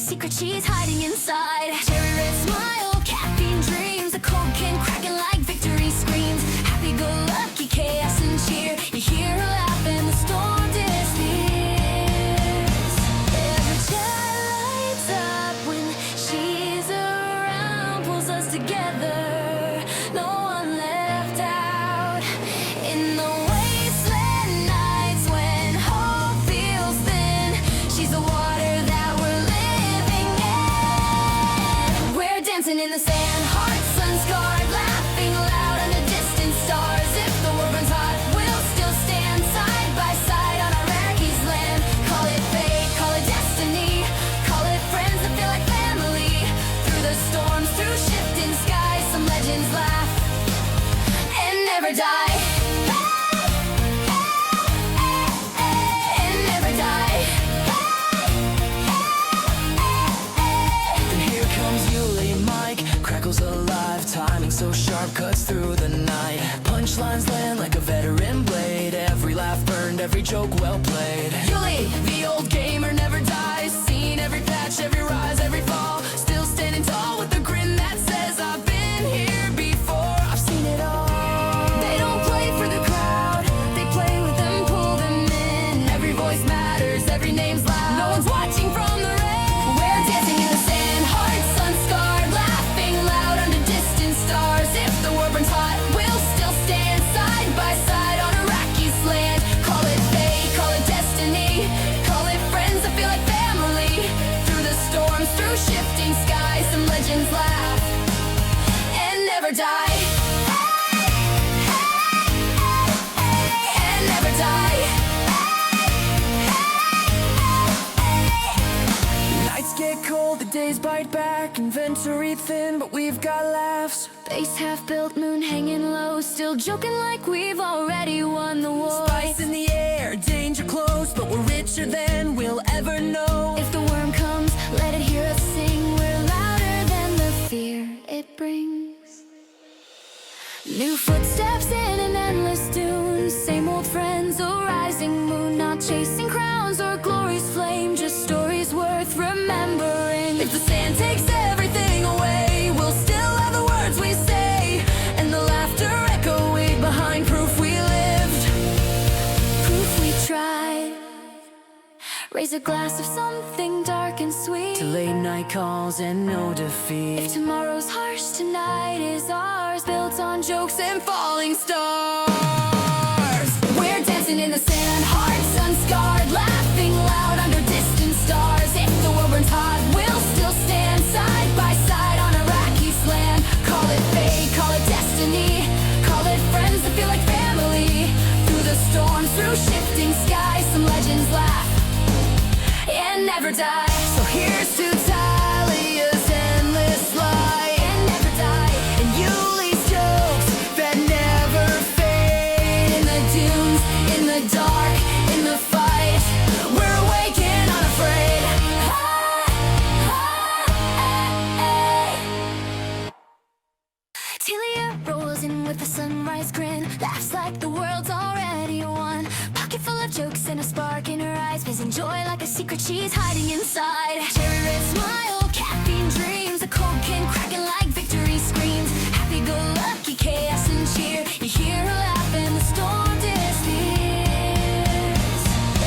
secret she's hiding inside. Cherry red smile, caffeine dreams, a cold can cracking like victory screams. Happy-go-lucky chaos and cheer, you hear her laugh and the storm disappears. Every child lights up when she's around, pulls us together, no one left out. In the wasteland nights when hope feels thin, she's the water that we're living in. We're dancing in the sand, hearts unscarred, laughing loud under distant stars. If the world runs hot, we'll still stand side by side on our Iraqi's land. Call it fate, call it destiny, call it friends that feel like family. Through the storms, through shifting skies, some legends laugh and never die. And never die. And here comes Yuli, Mike, crackles alive, timing so sharp, cuts through the night. Punchlines land like a veteran blade, every laugh burned, every joke well played. Yuli, the old gamer, never dies, seen every patch, every rise, every fall, still standing tall with a grin that says I've been here before, I've seen it all. They don't play for the crowd, they play with them, pull them in. Every voice matters, every name's loud, no one's watching from the rain. We're dancing in the sand, hearts unscarred, laughing loud under distant stars. If the world burns hot, we'll still stand side by side on Iraqi's land. Call it fate, call it destiny, call it friends that feel like family. Through the storms, through shifting skies, some legends laugh and never die. And never die. Nights get cold, the days bite back, inventory thin, but we've got laughs. Base half built, moon hanging low, still joking like we've already won the war. Spice in the air, danger close, but we're richer than we'll ever know. If the worm comes, let it hear us sing. We're louder than the fear it brings. New footsteps in an endless dune, same old friends, a rising moon. Not chasing crowns or glory's flame, just stories worth remembering. If the sand takes everything away, we'll still have the words we say, and the laughter echoing behind proof we lived, proof we tried. Raise a glass of something dark and sweet To late night calls and no if defeat. tomorrow's harsh, tonight is ours, built on jokes and falling stars. We're dancing in the sand, hearts unscarred, laughing loud under distant stars. If the world burns hot, we'll still stand side by side on Iraqi's land. Call it fate, call it destiny, call it friends that feel like family. Through the storms, through shifting skies, some legends laugh and never die. So here's to Talia's endless lie and never die, and Yuli's jokes that never fade. In the dunes, in the dark, in the fight, we're awake and unafraid. Talia rolls in with a sunrise grin, laughs like the world's already won. Pocket full of jokes and a spark in her eyes, fizzing joy like a secret she's hiding inside. Cherry red smile, caffeine dreams, a cold can cracking like victory screams. Happy-go-lucky chaos and cheer, you hear her laugh and the storm disappears.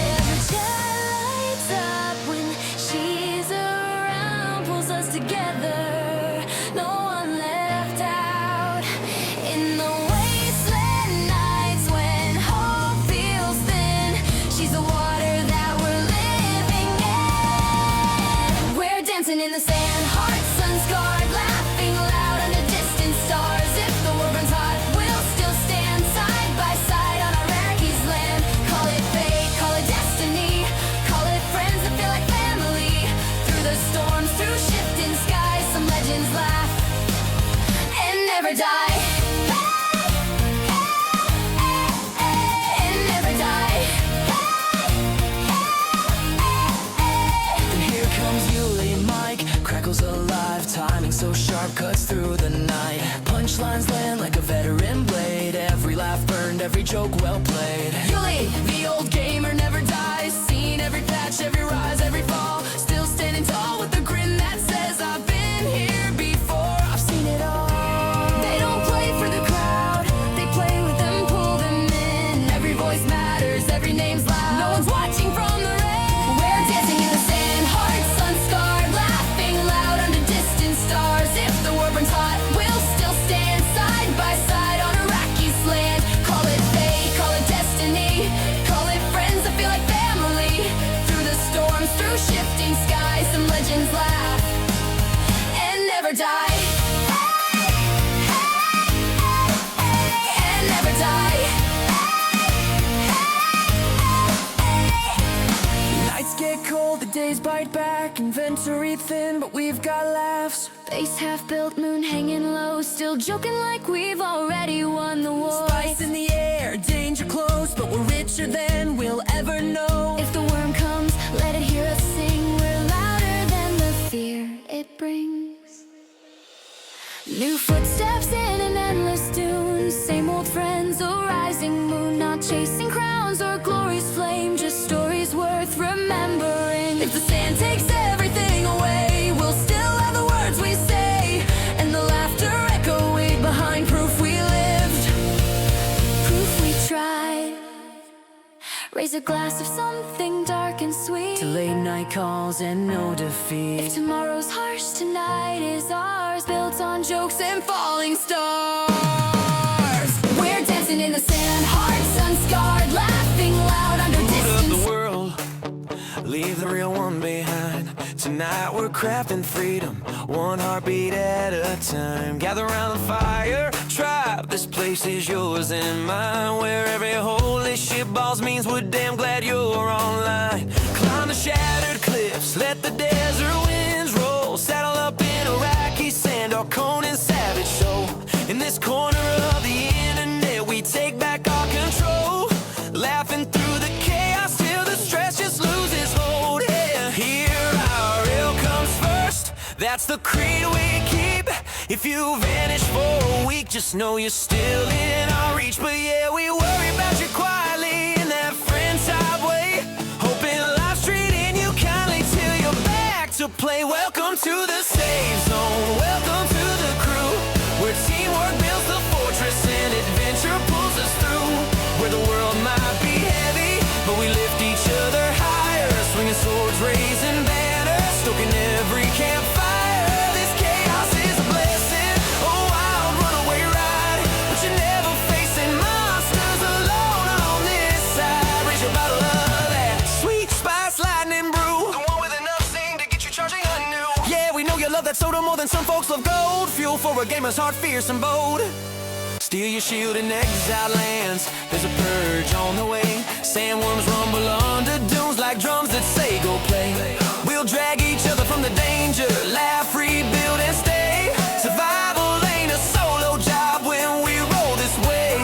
Every child lights up when she's around, pulls us together, no one left out. In the wasteland nights when hope feels thin, she's the water that we're living in. We're dancing in the sand, hearts unscarred, laughing loud under distant stars. If the world burns hot, we'll still stand side by side on our Iraqi's land. Call it fate, call it destiny, call it friends that feel like family. Through the storms, through shifting skies, some legends laugh and never die. And never die. And here comes Yuli, Mike, crackles alive, timing so sharp, cuts through the night. Punchlines land like a veteran blade, every laugh burned, every joke well played. Yuli, the old gamer, never dies, seen every patch, every rise, every fall, still standing tall with the legends laugh and never die. And never die. Nights get cold, the days bite back, inventory thin, but we've got laughs. Base half built, moon hanging low, still joking like we've already won the war. Spice in the air, danger close, but we're richer than we'll ever know. If the worm comes, let it hear us sing. We're louder than the fear it brings. New footsteps in an endless dune, same old friends, a rising moon. Not chasing crowns or glory's flame, just stories worth remembering. If the sand takes everything away, we'll still have the words we say, and the laughter echo way behind proof we lived, proof we tried. Raise a glass of something dark and sweet To late night calls and no defeat. if tomorrow's harsh, tonight is ours, built on jokes and falling stars. We're dancing in the sand, hearts unscarred, laughing loud under Boot up distance. the world, leave the real one behind. Tonight we're crafting freedom, one heartbeat at a time. Gather around the fire, tribe, this place is yours and mine. Where every holy ship balls means we're damn glad you're online. Climb the shattered cliffs, let the desert winds roll. Saddle up in Iraqi sand, or Conan savage soul. In this corner of the internet, we take back our control. Laughing through the chaos till the stress just loses hold. Yeah, here our real comes first, that's the creed we keep. If you vanish for a week, just know you're still in our reach. But yeah, we worry about you quietly in that friend type way, hoping life's treating you kindly till you're back to play. Welcome to the safe zone, welcome to the crew, where teamwork builds the fortress and adventure pulls us through. Where the world might be heavy, but we lift each other higher, swinging swords, raising banners, stoking every campfire. This chaos is a blessing, a wild runaway ride, but you're never facing monsters alone on this side. Raise your bottle of that sweet spice lightning brew, the one with enough zing to get you charging anew. Yeah, we know you love that soda more than some folks love gold. Fuel for a gamer's heart, fierce and bold. Steal your shield in exiled lands, there's a purge on the way. Sandworms rumble under dunes like drums that say go play. We'll drag each other from the danger, laugh, rebuild and stay. Survival ain't a solo job when we roll this way.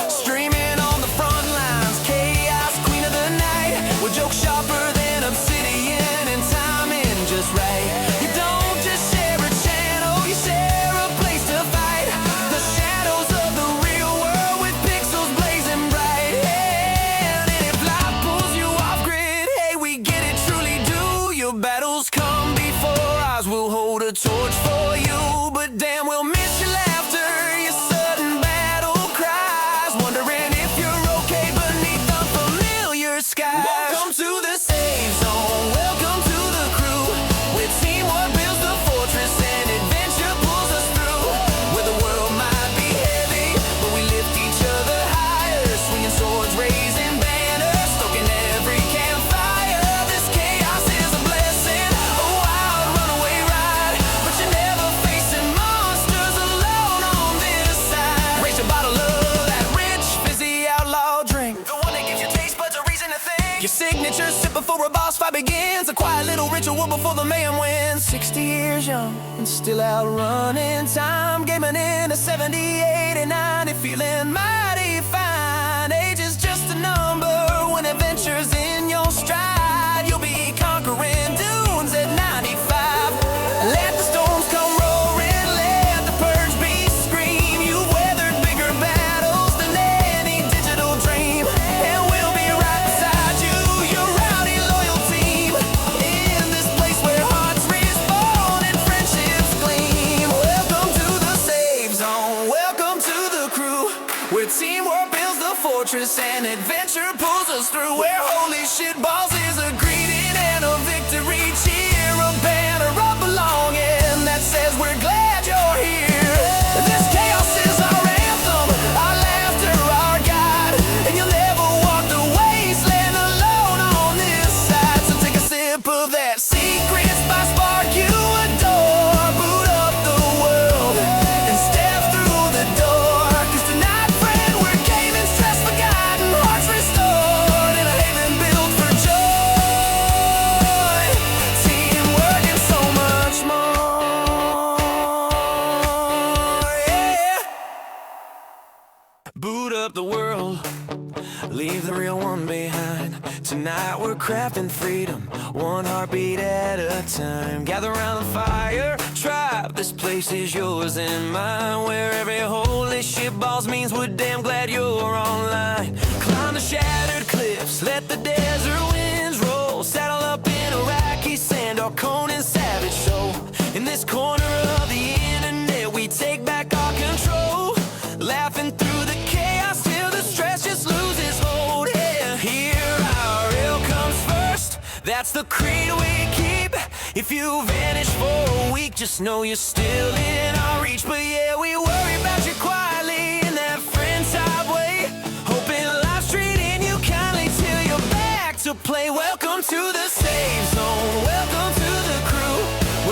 Streaming on the front lines, chaos, queen of the night. We're joke sharper than obsidian and timing just right. You don't just share a channel, you share a place to fight. The shadows of the real world with pixels blazing bright. And if life pulls you off grid, hey, we get it, truly do. Your battles come before ours, we'll hold a torch for you. But damn, we'll miss your laughter, your sudden battle cries, wondering if you're okay beneath the familiar skies. Welcome to the safe zone, welcome to the crew, where teamwork builds the fortress and adventure pulls us through. Where the world might be heavy, but we lift each other higher, swinging swords, raising banners, stoking every campfire. This chaos is a blessing, a wild runaway ride, but you're never facing monsters alone on this side. Raise your bottle of that rich, fizzy outlaw drink, the one that gives your taste buds a reason to think. Your signature sip before a boss fight begins, a quiet little ritual before the man wins. 60 years young and still out running time, gaming in a 78 and 90, feeling mighty fine. Age is just a number when adventure's in your stride. You'll be conquering dunes at 95. Let the storms come roaring, let the purge beast scream. You've weathered bigger battles than any digital dream, and we'll be right beside you, your rowdy loyal team. In this place where hearts respawn and friendships gleam. Welcome to the safe zone, welcome to the crew, where teamwork builds the fortress and adventure pulls us through. Where holy shit balls is a greeting and a victory cheer, a banner of belonging that says we're glad you're here. This chaos is our anthem, our laughter, our guide, and you'll never walk the wasteland alone on this side. So take a sip of that secret spice bar crafting freedom, one heartbeat at a time. Gather around the fire, tribe, this place is yours and mine. Where every holy ship balls means we're damn glad you're online. Climb the shattered cliffs, let the desert winds roll. Saddle up in Iraqi sand or Conan savage soul. In this corner of the internet, we take back our control. Laughing through the chaos till the stress just loses hold. Yeah, here our ill comes first. That's the creed we keep. If you vanish for a week, just know you're still in our reach. But yeah, we worry about you quietly in that friend type way. Hoping life's treating you kindly till you're back to play. Welcome to the safe zone. Welcome to the crew,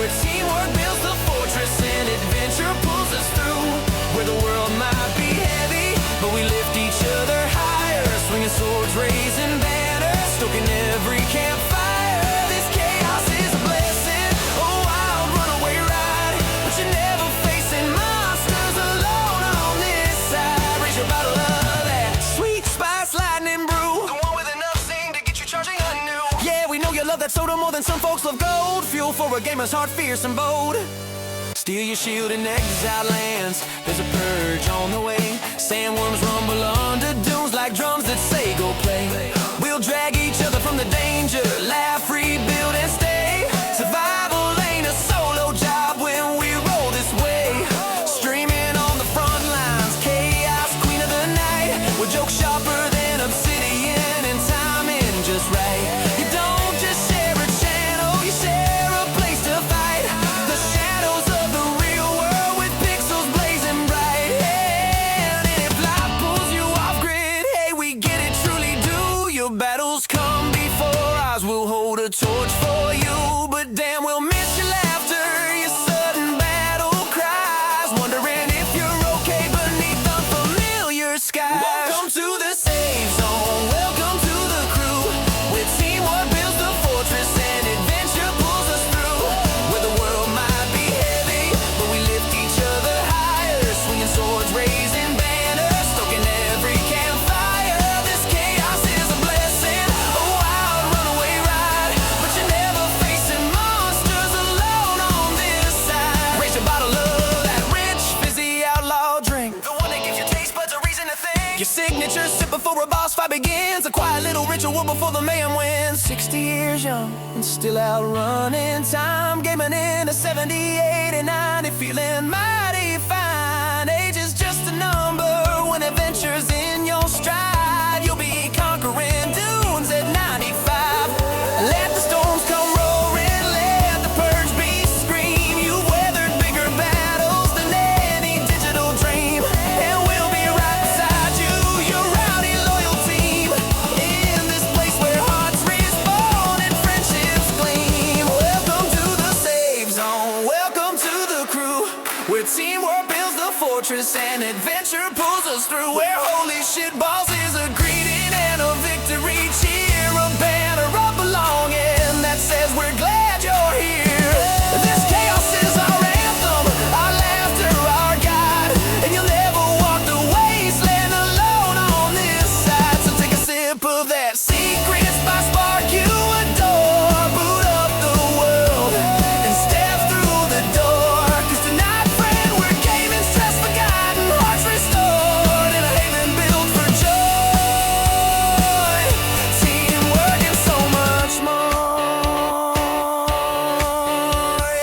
where teamwork builds the fortress and adventure pulls us through. Where the world might be heavy, but we lift each other higher. Swinging swords, raising banners, stoking every campfire. This chaos is a blessing, a wild runaway ride. But you're never facing monsters alone on this side. Raise your bottle of that sweet spice lightning brew, the one with enough steam to get you charging anew. Yeah, we know you love that soda more than some folks love gold. Fuel for a gamer's heart, fierce and bold. Steal your shield in exiled lands, there's a purge on the way. Sandworms rumble under dunes like drums that say go play. We'll drag each other from the danger, laugh, rebuild and stay. Survival ain't a solo job when we roll this way. Streaming on the front lines, chaos, queen of the night. We're joke sharper than obsidian and timing just right. You don't just share a channel, you share a place to fight. The shadows of the real world with pixels blazing bright. And if life pulls you off grid, hey, we get it, truly do. Your battles come before ours, we'll hold a torch for you. But damn, we'll miss your laughter, your sudden battle cries. Wondering if you're okay beneath unfamiliar skies. Welcome to the safe zone, welcome to the crew, where teamwork builds the fortress and adventure pulls us through. Where the world might be heavy, but we lift each other higher. Swinging swords, raising banners, stoking every campfire. This chaos is a blessing, a wild runaway ride. But you're never facing monsters alone on this side. Raise your bottle of that rich, fizzy outlaw drink, the one that gives your taste buds a reason to think. Your signature sip before a boss fight begins, a quiet little ritual before the man wins. 60 years young and still out running time, gaming in a 78 and 90, feeling mighty fine. Age is just a number when adventure's in your stride. You'll be conquering dunes at 95. Let the storms come roaring, let the purge beast scream. You've weathered bigger battles than any digital dream, and we'll be right beside you, your rowdy loyal team. In this place where hearts respawn and friendships gleam. Welcome to the safe zone, welcome to the crew, where teamwork builds the fortress and adventure pulls us through. Where holy shit balls is a greeting and a victory cheer, a banner of belonging that says we're glad you're here. This chaos is our anthem, our laughter, our guide, and you'll never walk the wasteland alone on this side. So take a sip of that secret spice spark you adore. Boot up the world and step through the door. 'Cause tonight, friend, we're gaming, stress forgotten, hearts restored, and a haven built for joy, teamwork and so much more.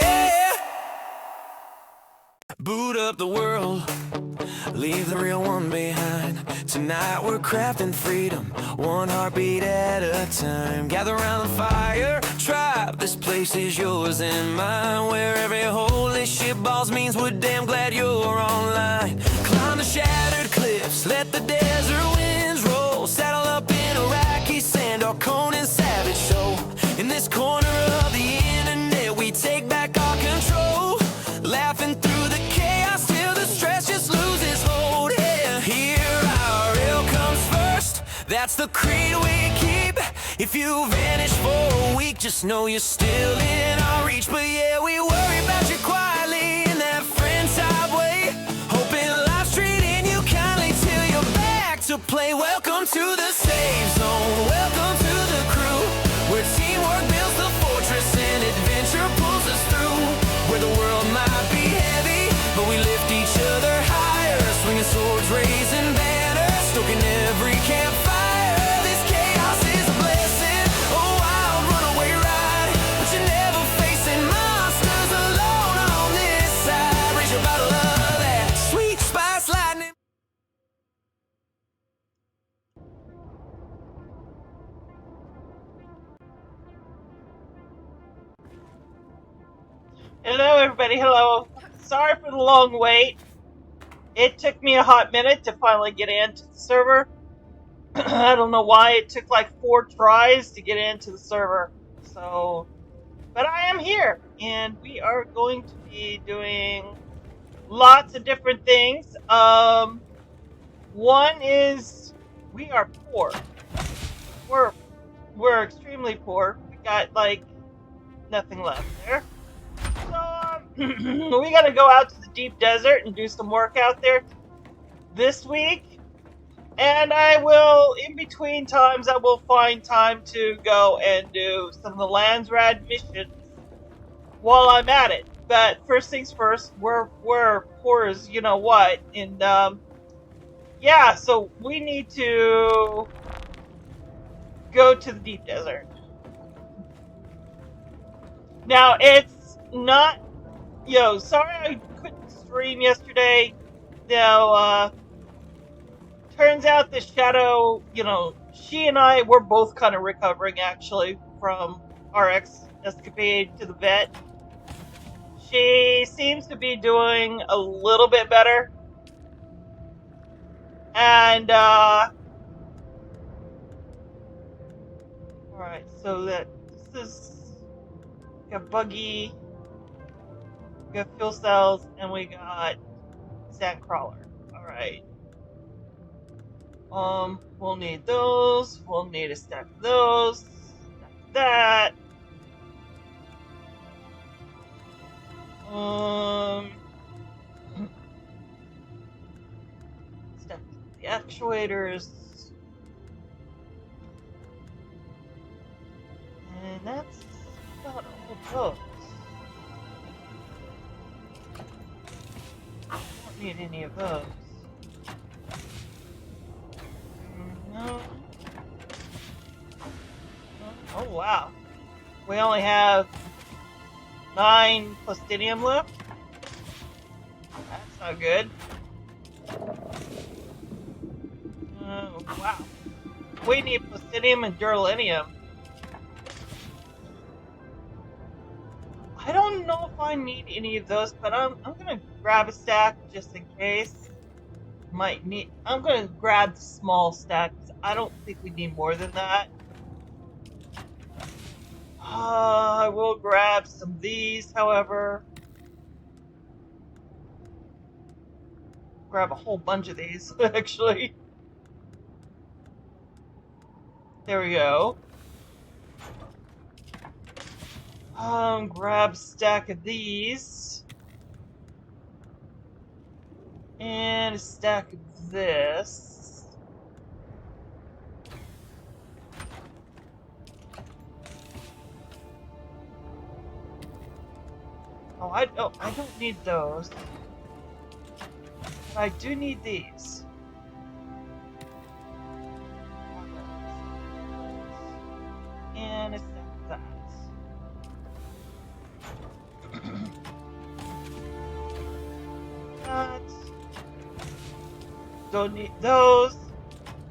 Yeah. Boot up the world, leave the real one behind. Tonight we're crafting freedom, one heartbeat at a time. Gather around the fire, tribe, this place is yours and mine. Where every holy ship balls means we're damn glad you're online. Climb the shattered cliffs, let the desert winds roll. Saddle up in Iraqi sand or Conan savage soul. In this corner of the internet, we take back our control. Laughing through the chaos till the stress just loses hold. Yeah, here our ill comes first. That's the creed we keep. If you vanish for a week, just know you're still in our reach. But yeah, we worry about you quietly in that friend type way. Hoping life's treating you kindly till you're back to play. Welcome to the safe zone, welcome to the crew, Hello, everybody. Hello. Sorry for the long wait. It took me a hot minute to finally get into the server. I don't know why it took like 4 tries to get into the server. So, but I am here, and we are going to be doing lots of different things. One is we are poor. We're we're extremely poor. We got like nothing left there. So we got to go out to the deep desert and do some work out there this week. And I will, in between times, I will find time to go and do some of the landsrad missions while I'm at it. But first things first, we're poor as you know what, and yeah, so we need to go to the deep desert. Now it's not, sorry I couldn't stream yesterday. Now, turns out the shadow, she and I were both kind of recovering actually from our escapade to the vet. She seems to be doing a little bit better. And alright, so that this is we got buggy, we got fuel cells, and we got sand crawler. Alright. We'll need those. We'll need a stack of those. Stack of that. Stack the actuators. And that's about all of those. Don't need any of those. No. Oh wow. We only have 9 plastidium left. That's not good. Wow. We need plastidium and duralinium. I don't know if I need any of those, but I'm gonna grab a stack just in case. I'm gonna grab the small stack because I don't think we need more than that. I will grab some of these, however. Grab a whole bunch of these, actually. There we go. Grab a stack of these. And a stack of this. Oh, I don't need those. But I do need these. And a stack of that. That. Don't need those.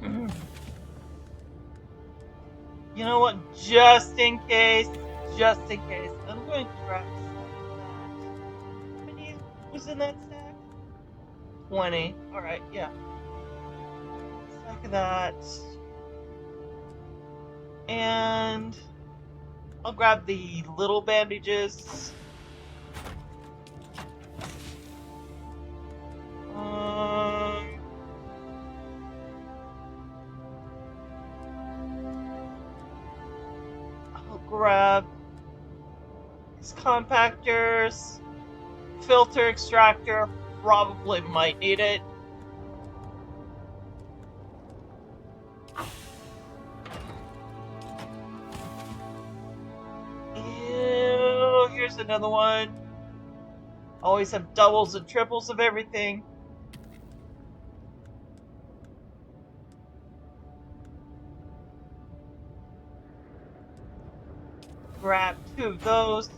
You know what? Just in case, I'm going to grab a stack of that. How many was in that stack? 20. Alright, yeah. Stack of that. And I'll grab the little bandages. I'll grab these compactors, filter extractor, probably might need it. Ew, here's another one. Always have doubles and triples of everything. Grab 2 of those.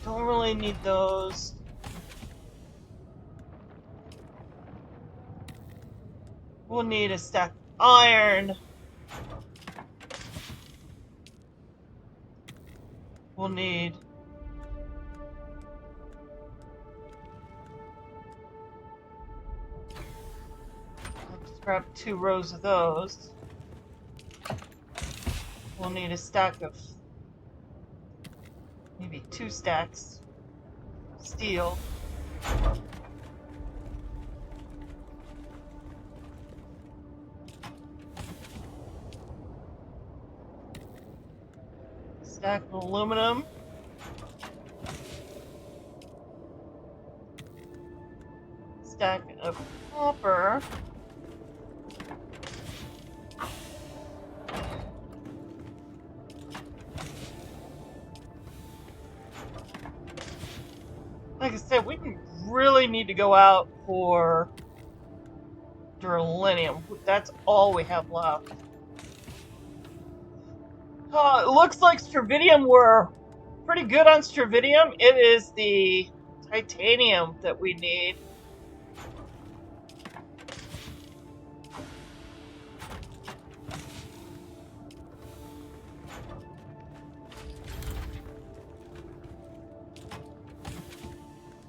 Don't really need those. We'll need a stack of iron. we'll need let's grab 2 rows of those. We'll need a stack of maybe 2 stacks of steel. Stack of aluminum. Stack of copper. Like I said, we really need to go out for duralinium. That's all we have left. It looks like stravidium, we're pretty good on stravidium. It is the titanium that we need.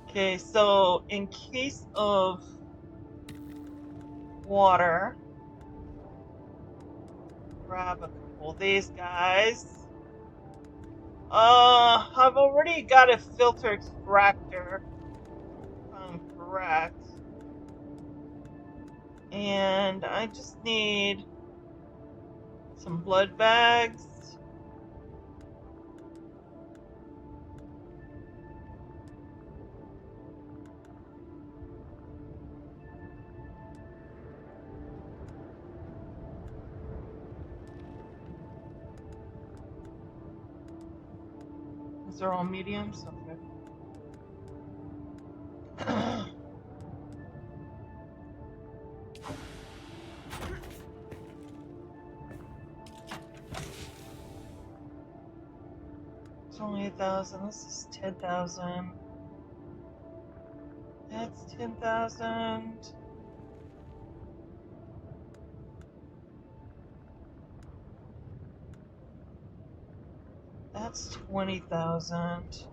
Okay, so in case of water, grab a couple of these guys. I've already got a filter extractor, if I'm correct. And I just need some blood bags. These are all mediums? Okay. It's only 1,000. This is 10,000. That's 10,000. That's 20,000.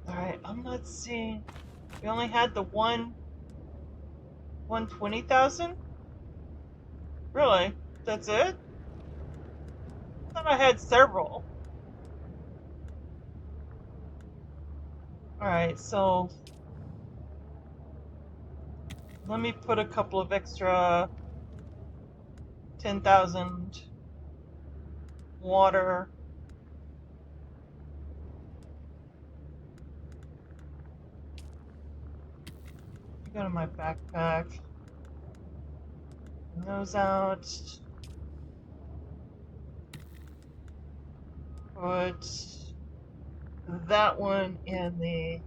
Alright, I'm not seeing. We only had the 120,000? Really? That's it? I thought I had several. Alright, so let me put a couple of extra 10,000 water. Go to my backpack. Bring those out. Put that one in the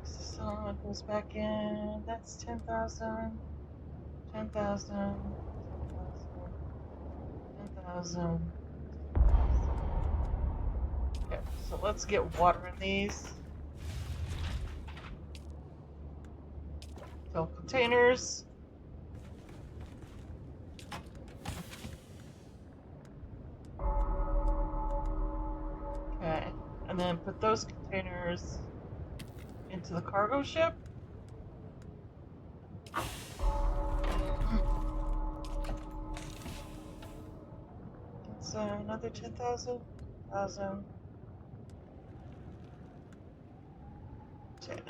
solid goes back in. That's 10,000. 10,000. 10,000. Okay, so let's get water in these. Fill containers. Okay, and then put those containers into the cargo ship. That's another 10,000. 10,000. 10.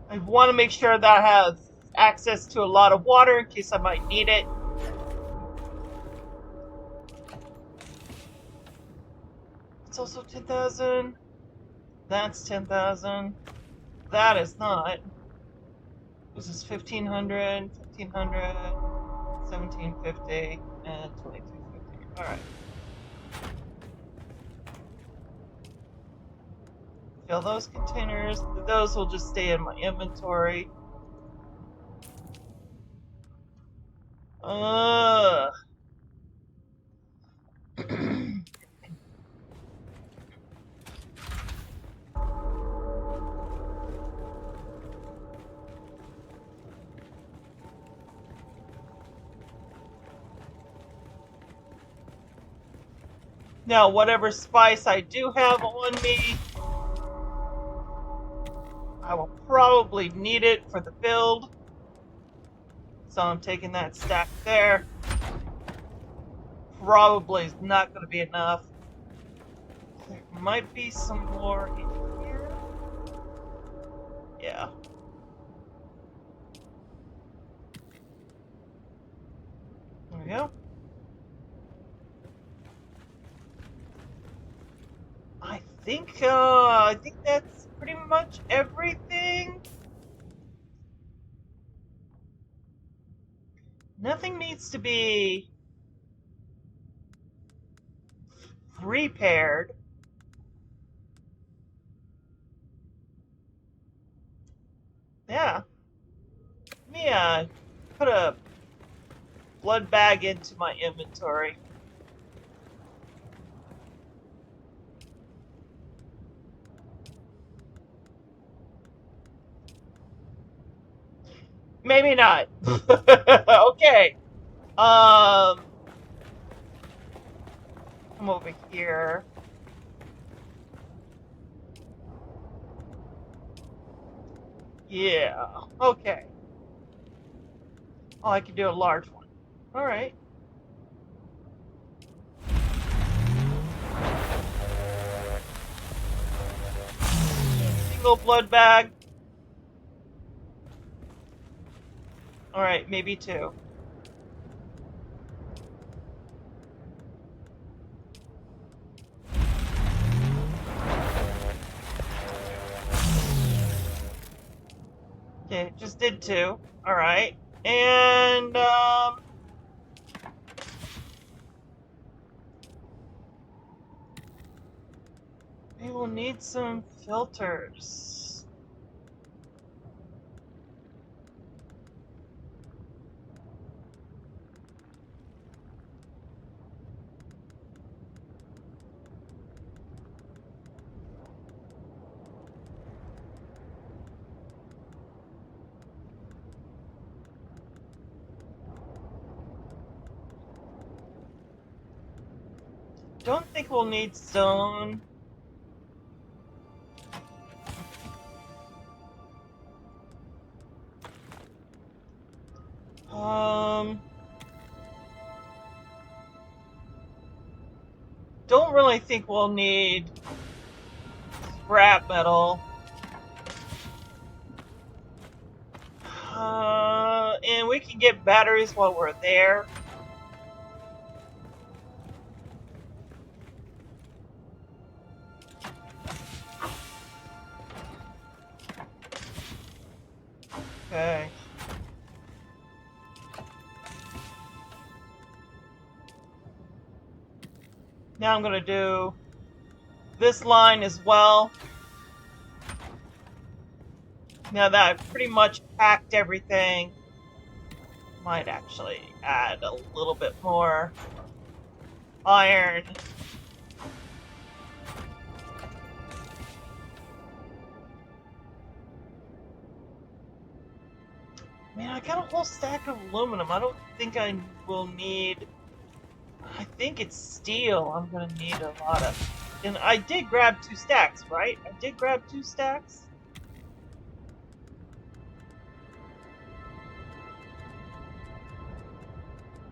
I want to make sure that I have access to a lot of water in case I might need it. That's also 10,000. That's 10,000. That is not. This is 1,500, 1,500, 1,750, and 2,250. Alright. Fill those containers. Those will just stay in my inventory. Ugh. Now, whatever spice I do have on me, I will probably need it for the build. So I'm taking that stack there. Probably is not going to be enough. There might be some more in here. Yeah. There we go. I think that's pretty much everything. Nothing needs to be repaired. Yeah. Let me put a blood bag into my inventory. Maybe not. Okay. Come over here. Yeah. Okay. Oh, I can do a large one. All right. Single blood bag. All right, maybe two. Okay, just did two. All right. And we will need some filters. Don't think we'll need stone. Don't really think we'll need scrap metal. And we can get batteries while we're there. Okay. Now I'm gonna do this line as well. Now that I've pretty much packed everything, might actually add a little bit more iron. Man, I got a whole stack of aluminum. I don't think I will need... I think it's steel I'm gonna need a lot of. And I did grab 2 stacks, right? I did grab 2 stacks?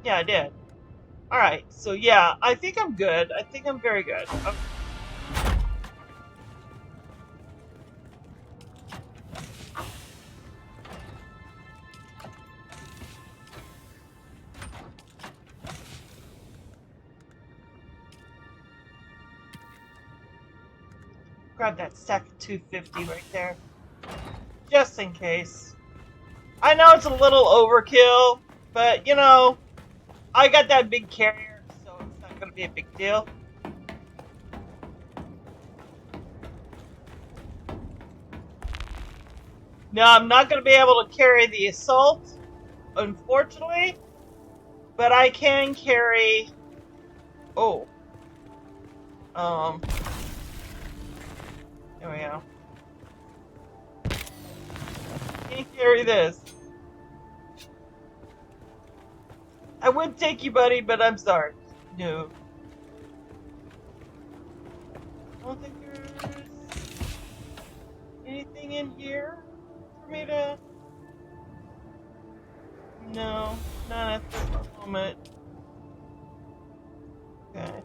Yeah, I did. Alright, so yeah, I think I'm good. I think I'm very good. Okay. grab that stack of 250 right there. Just in case. I know it's a little overkill, but you know, I got that big carrier, so it's not going to be a big deal. Now, I'm not going to be able to carry the assault, unfortunately, but I can carry... Oh. There we go. Can't carry this. I would take you, buddy, but I'm sorry. No. I don't think there's anything in here for me to... No, not at this moment. Okay.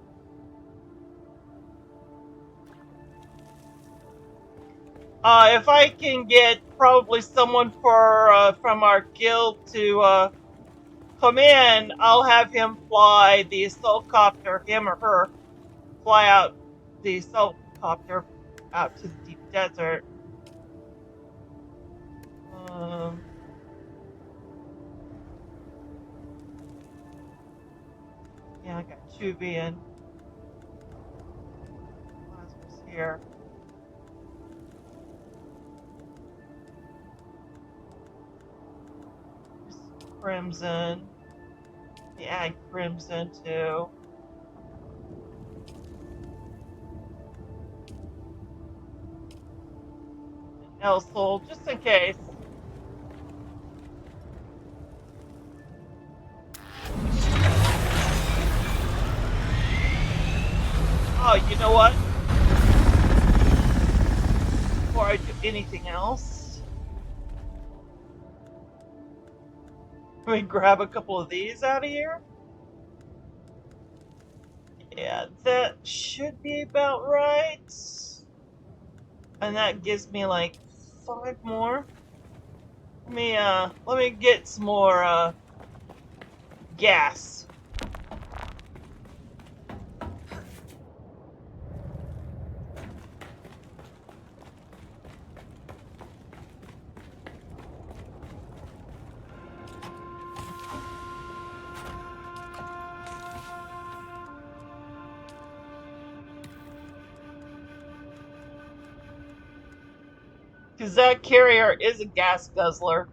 If I can get probably someone from our guild to come in, I'll have him fly the assault copter, him or her, fly out the assault copter out to the deep desert. Yeah, I got Chubby and Lazarus here. Crimson. Yeah, Crimson too. Elsol, just in case. Oh, you know what? Before I do anything else, let me grab a couple of these out of here. Yeah, that should be about right. And that gives me like 5 more. Let me get some more gas. Because that carrier is a gas guzzler.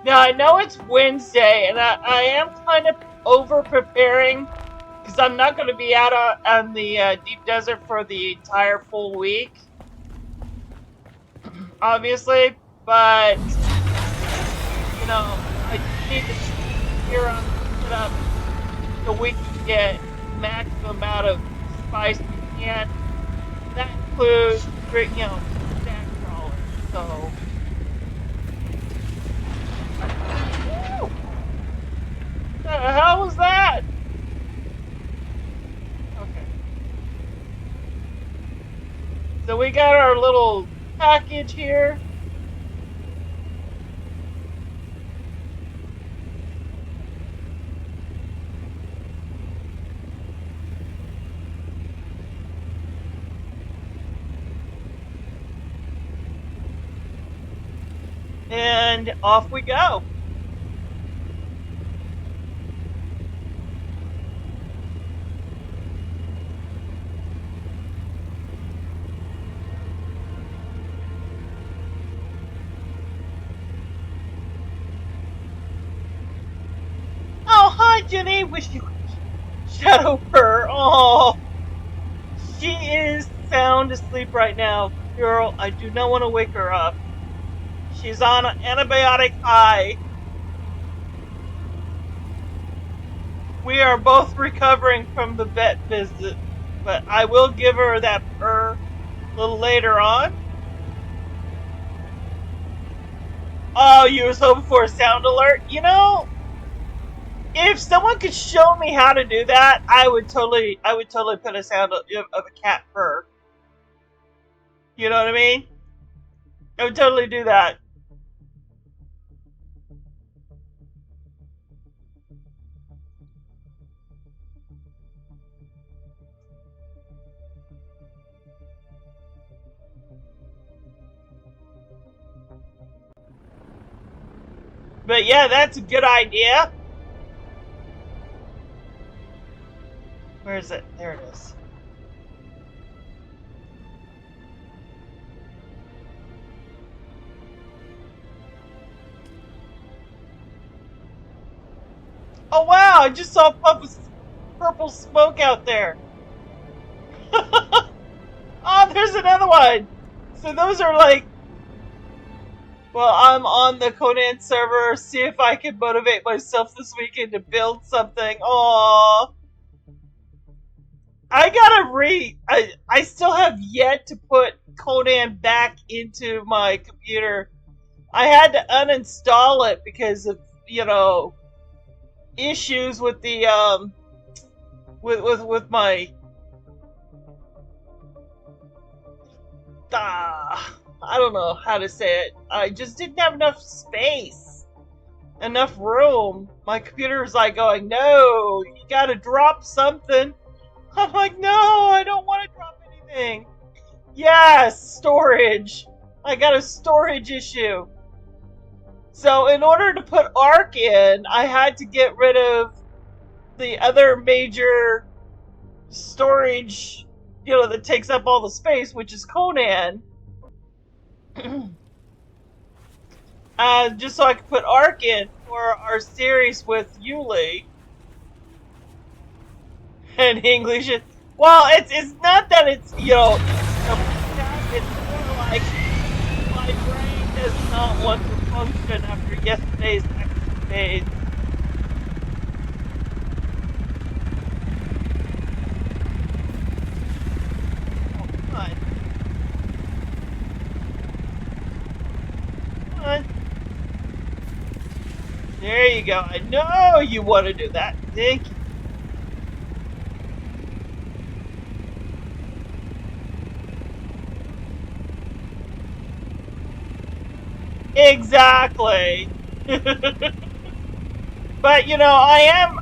Now, I know it's Wednesday, and I am kind of over-preparing, because I'm not going to be out on the deep desert for the entire full week, obviously, but, you know, I need to gear up, set up, so we can get maximum amount of spice we can. That includes, you know, stack crawlers, so... What the hell was that? Okay. So we got our little package here. And off we go. Hi, Jenny. Wish you could shadow her. Oh, she is sound asleep right now. Girl, I do not want to wake her up. She's on an antibiotic high. We are both recovering from the vet visit, but I will give her that purr a little later on. Oh, you was hoping for a sound alert? You know, if someone could show me how to do that, I would totally put a sound of a cat purr. You know what I mean? I would totally do that. But yeah, that's a good idea. Where is it? There it is. Oh wow, I just saw a puff of purple smoke out there. Oh, there's another one. So those are like, well, I'm on the Conan server. See if I can motivate myself this weekend to build something. Oh, I gotta I still have yet to put Conan back into my computer. I had to uninstall it because of, you know, issues with the with my I don't know how to say it. I just didn't have enough space, enough room. My computer's like going, no, you gotta drop something. I'm like, no, I don't want to drop anything. Yes, storage. I got a storage issue. So in order to put Arc in, I had to get rid of the other major storage, you know, that takes up all the space, which is Conan. Just so I could put Arc in for our series with Yuli. And English is, well, it's not that it's, you know, it's more like my brain does not want to function after yesterday's escapades. Oh, come on. Come on. There you go. I know you want to do that. Thank you. Exactly. But you know, I am,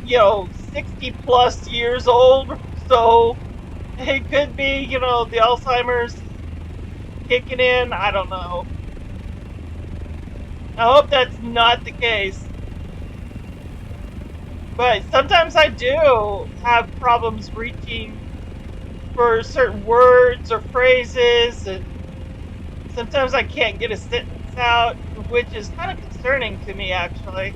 you know, 60 plus years old, so it could be, you know, the Alzheimer's kicking in. I don't know. I hope that's not the case. But sometimes I do have problems reaching for certain words or phrases, and sometimes I can't get a sentence out, which is kind of concerning to me, actually.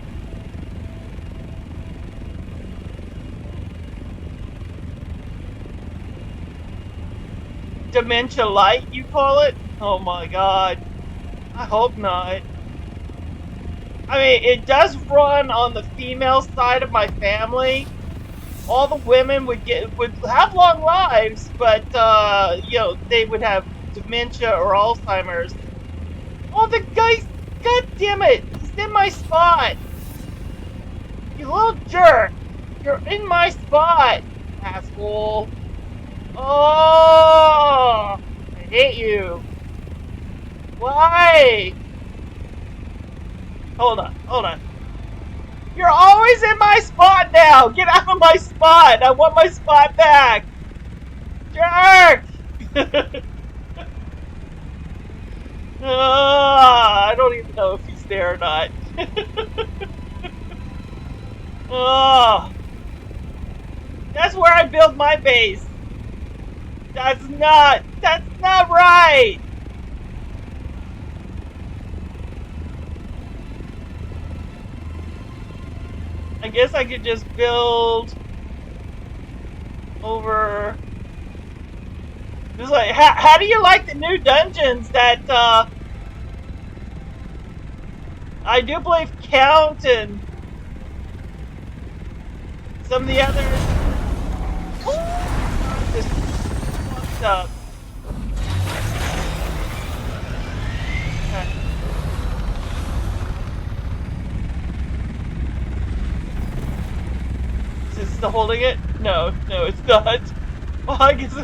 Dementia light, you call it? Oh my god. I hope not. I mean, it does run on the female side of my family. All the women would have long lives, but you know, they would have dementia or Alzheimer's. Oh, the guy's, god damn it, he's in my spot. You little jerk, you're in my spot, asshole. Oh, I hate you. Why? Hold on, hold on. You're always in my spot now! Get out of my spot! I want my spot back! Jerk! I don't even know if he's there or not. Oh, that's where I build my base. That's not right! I guess I could just build over. Just like, how do you like the new dungeons that I do believe Count and some of the others just fucked up. Okay. it holding it? No, no, it's not. Well, I guess.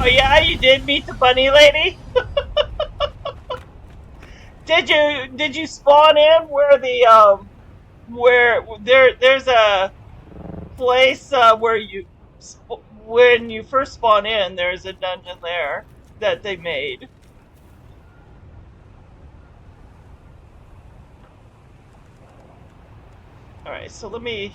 Oh yeah, you did meet the bunny lady. Did you spawn in where the where there's a place where when you first spawn in, there's a dungeon there that they made. All right, so let me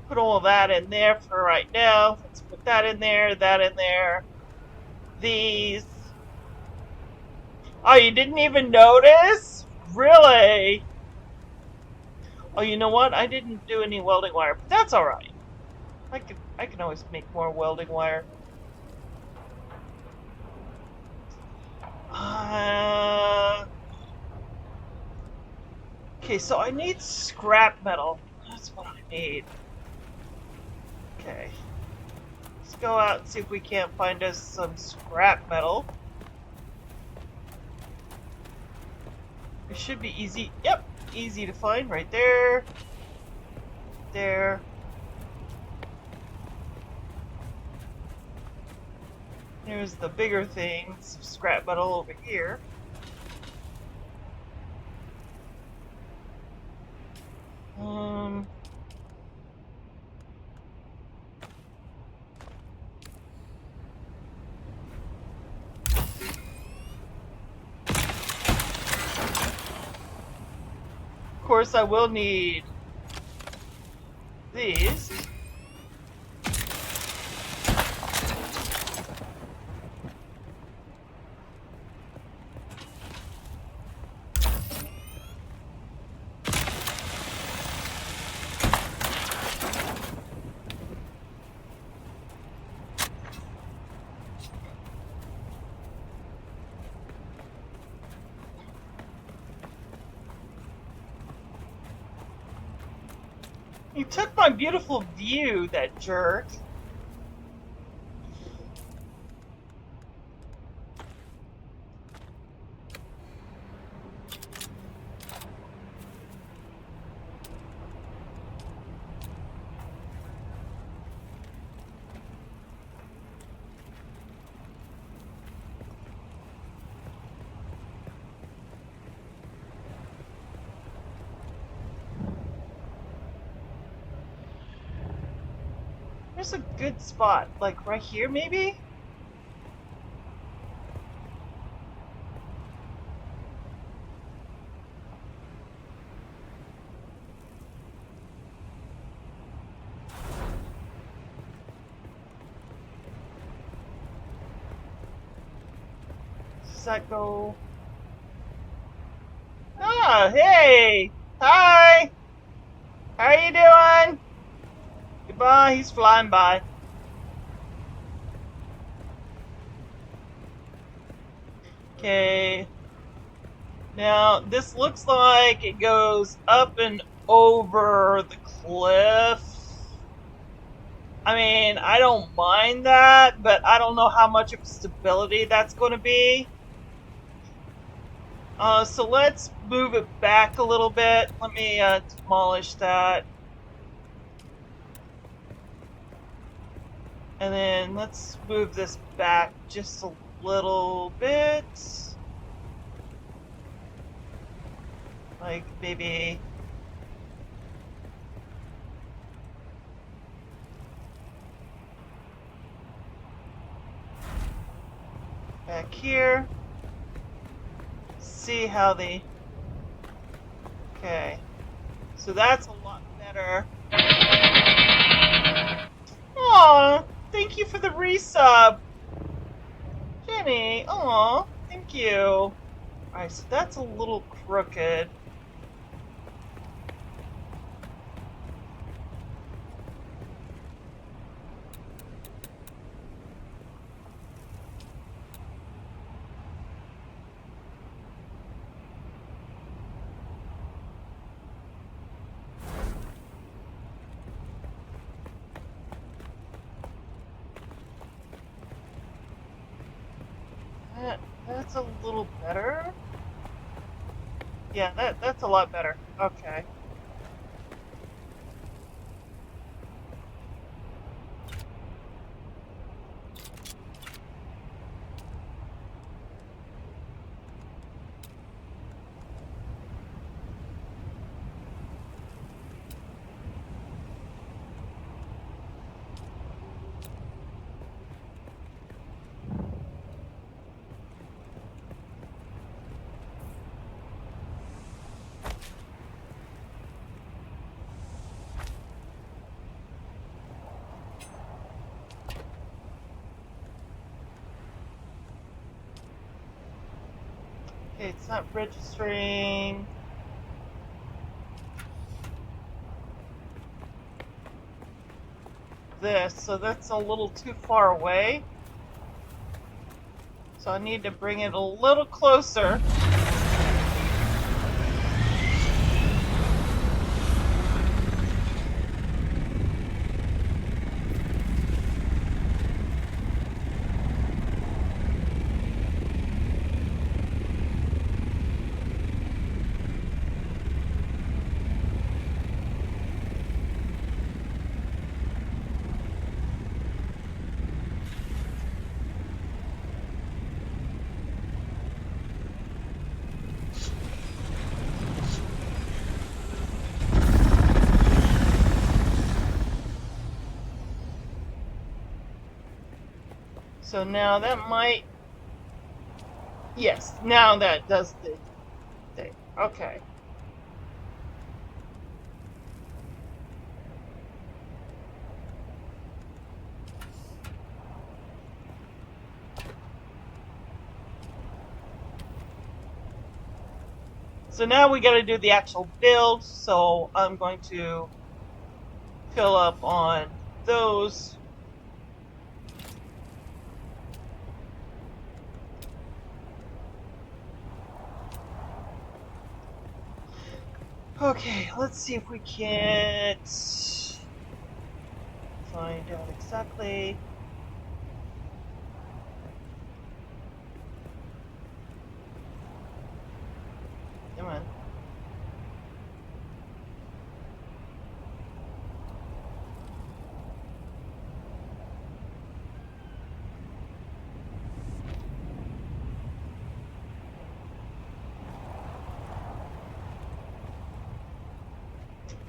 put all of that in there for right now. Let's put that in there, that in there. These. Oh, you didn't even notice? Really? Oh, you know what? I didn't do any welding wire, but that's all right. I can always make more welding wire. Uh, okay, so I need scrap metal. That's what I need. Okay. Let's go out and see if we can't find us some scrap metal. It should be easy. Yep, easy to find right there. There. There's the bigger things, scrap metal over here. Um, of course, I will need these. He took my beautiful view, that jerk. There's a good spot, like right here, maybe? Does that go? Ah, hey! Hi! How you doing? Goodbye, he's flying by. Okay. Now, this looks like it goes up and over the cliff. I mean, I don't mind that, but I don't know how much of stability that's going to be. So let's move it back a little bit. Let me demolish that. And then let's move this back just a little bit. Like maybe... back here. See how the... Okay. So that's a lot better. Aw, thank you for the resub. Jenny, aw, thank you. Alright, so that's a little crooked. That's a little better. Yeah, that's a lot better. Okay. Okay, it's not registering this, so that's a little too far away. So I need to bring it a little closer. So now that might, yes, now that does the thing. Okay. So now we got to do the actual build. So I'm going to fill up on those. Okay, let's see if we can't find out exactly. Come on.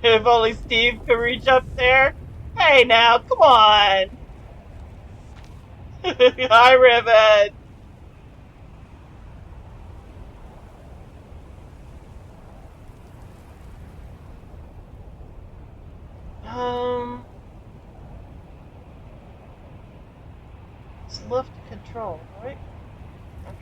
If only Steve could reach up there. Hey now, come on. Hi, Ribbon. Um, it's left control, right? Okay.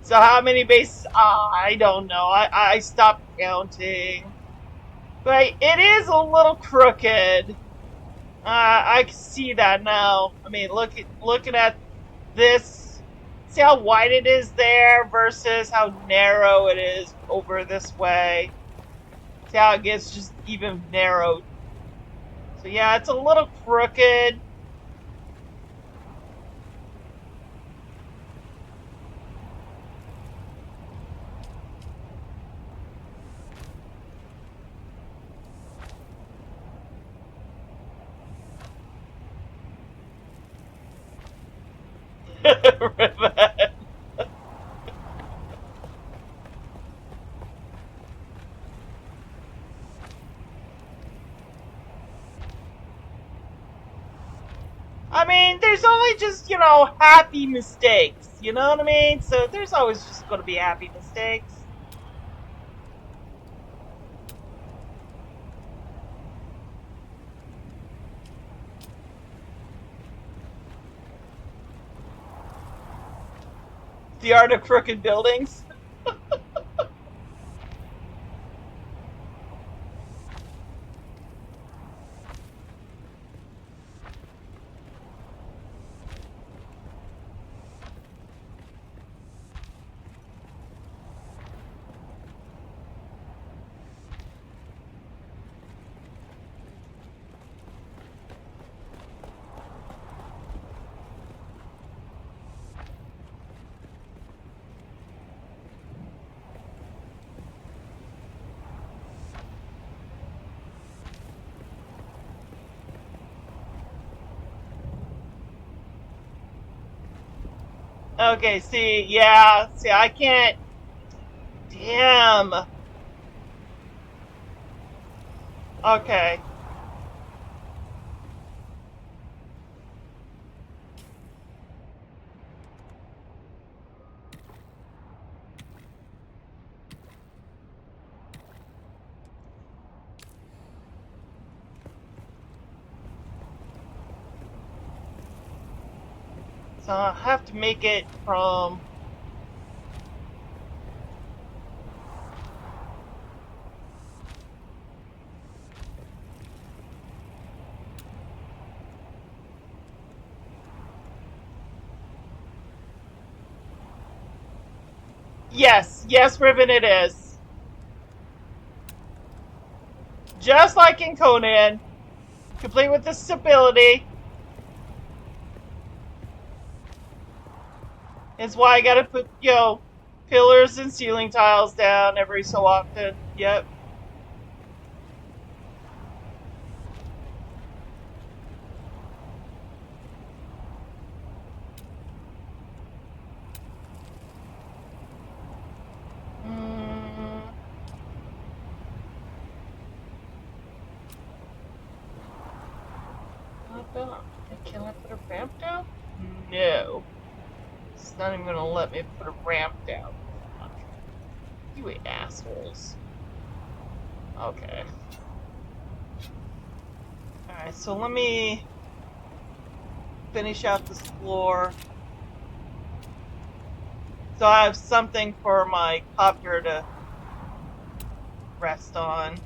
So how many bases? I don't know. I stopped counting. But it is a little crooked. I can see that now. I mean, looking at this. See how wide it is there versus how narrow it is over this way. See how it gets just even narrowed. So yeah, it's a little crooked. I mean, there's only just, happy mistakes. You know what I mean? So there's always just going to be happy mistakes. The art of crooked buildings. Okay, see, yeah, see, I can't. Damn. Okay. So I have to make it from. Yes, yes, Ribbon it is. Just like in Conan, complete with this ability. It's why I gotta put, pillars and ceiling tiles down every so often. Yep. Mm, can I put a ramp down? No. It's not even gonna let me put a ramp down. Fuck. You assholes. Okay. Alright, so let me finish out this floor. So I have something for my copter to rest on.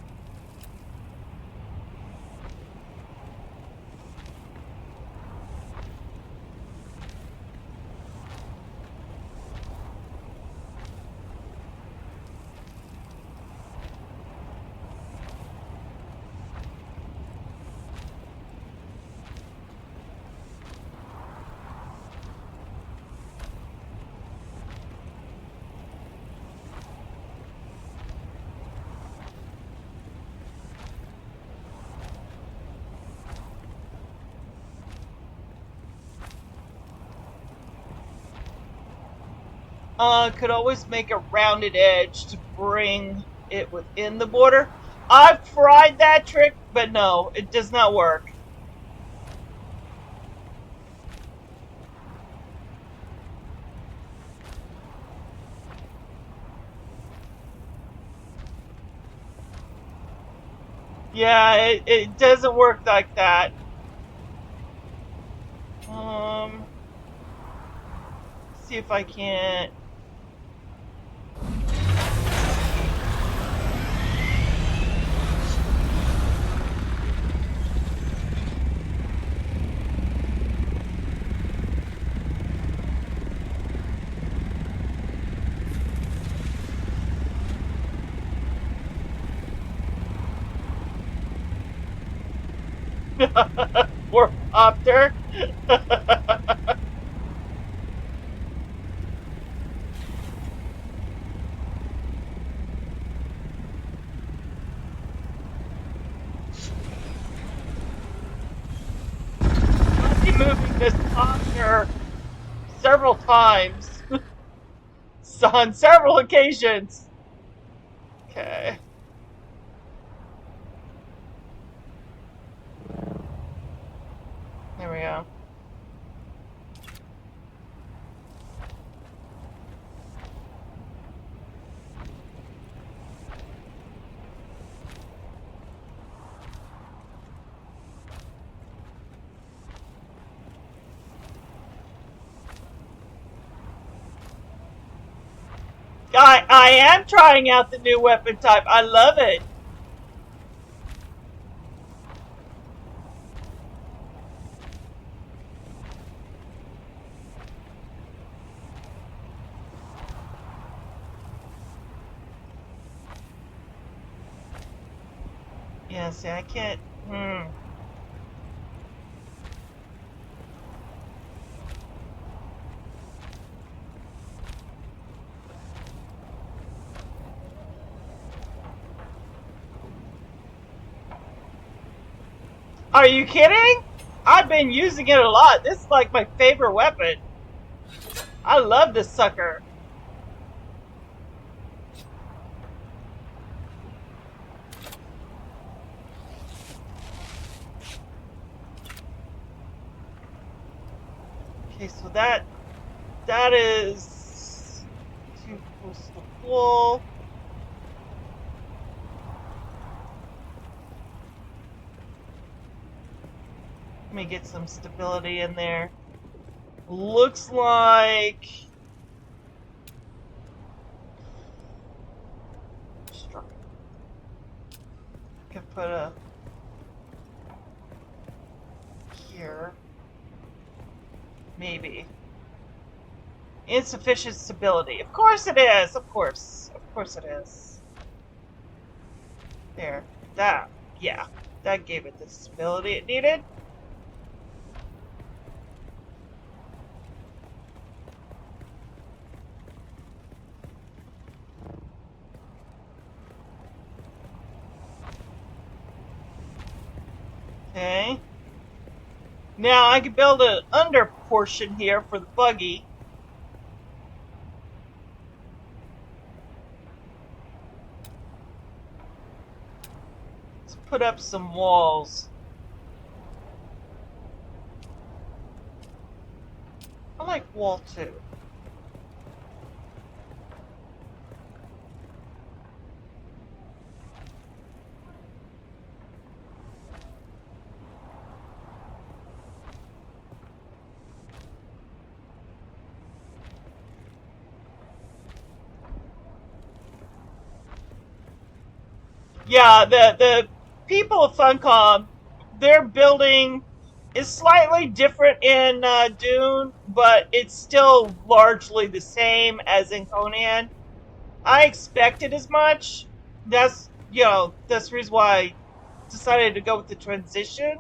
Could always make a rounded edge to bring it within the border. I've tried that trick, but no, it does not work. Yeah, it doesn't work like that. Um, see if I can't. Warp copter. I'll be moving this copter several times. On several occasions. Okay. There we go. I am trying out the new weapon type. I love it. Yeah, see, I can't. Are you kidding? I've been using it a lot. This is like my favorite weapon. I love this sucker. Okay, so that is too close to the pool. Let me get some stability in there. Looks like could put a here. Maybe. Insufficient stability. Of course it is. Of course. Of course it is. There. That. Yeah. That gave it the stability it needed. Okay. Now I can build an under portion here for the buggy. Let's put up some walls. I like wall 2. Yeah, the people of Funcom, their building is slightly different in Dune, but it's still largely the same as in Conan. I expected as much. That's the reason why I decided to go with the transition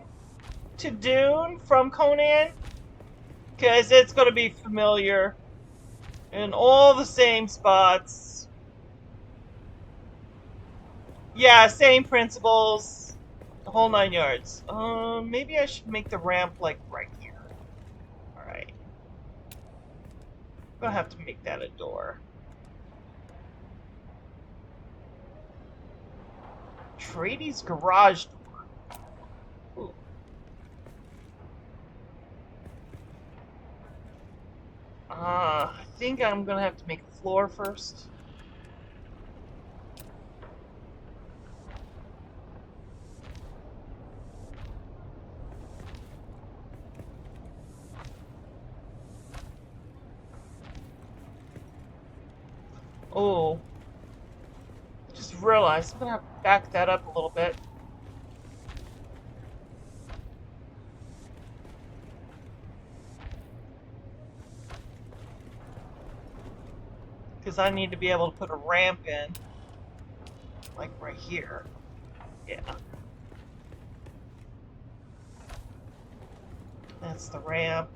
to Dune from Conan, because it's going to be familiar in all the same spots. Yeah, same principles, the whole 9 yards. Maybe I should make the ramp like right here. All right, I'm gonna have to make that a door. Trady's garage door. Ooh. I think I'm gonna have to make a floor first. Oh, just realized I'm gonna have to back that up a little bit. Because I need to be able to put a ramp in, like right here. Yeah. That's the ramp.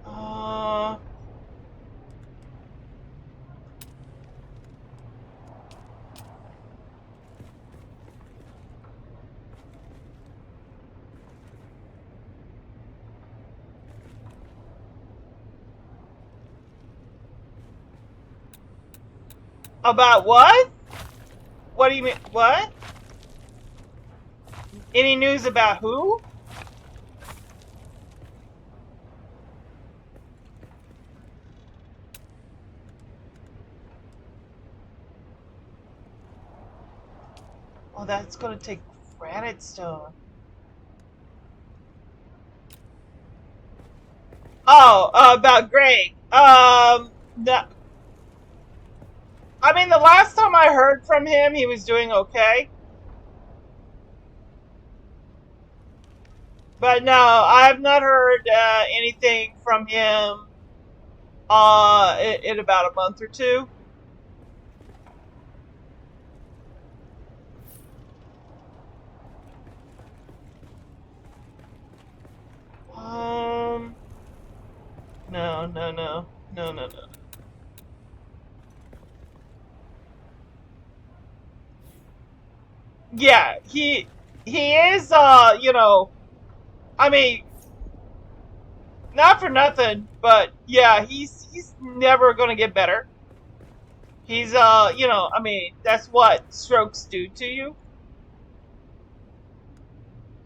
Uh, about what? What do you mean? What? Any news about who? Oh, that's gonna take granite stone. Oh, about Greg. No, I mean, the last time I heard from him, he was doing okay. But no, I have not heard anything from him in about a month or two. Um, no, no, no, no, no, no. Yeah, he is. I mean, Not for nothing, but yeah, he's never gonna get better. He's you know, I mean, that's what strokes do to you.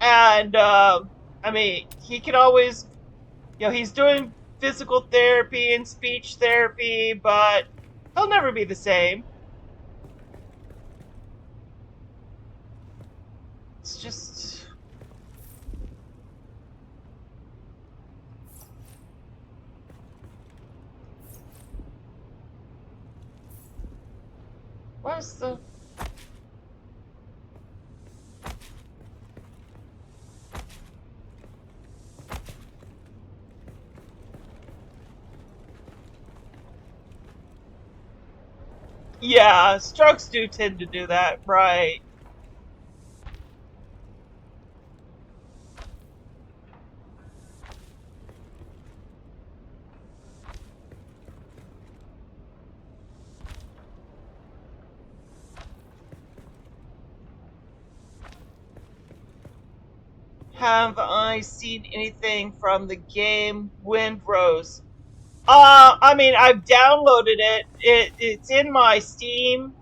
And I mean, he can always, you know, he's doing physical therapy and speech therapy, but he'll never be the same. It's just, what's the? Yeah, strokes do tend to do that, right? Have I seen anything from the game Windrose? I mean, I've downloaded it. It's in my Steam,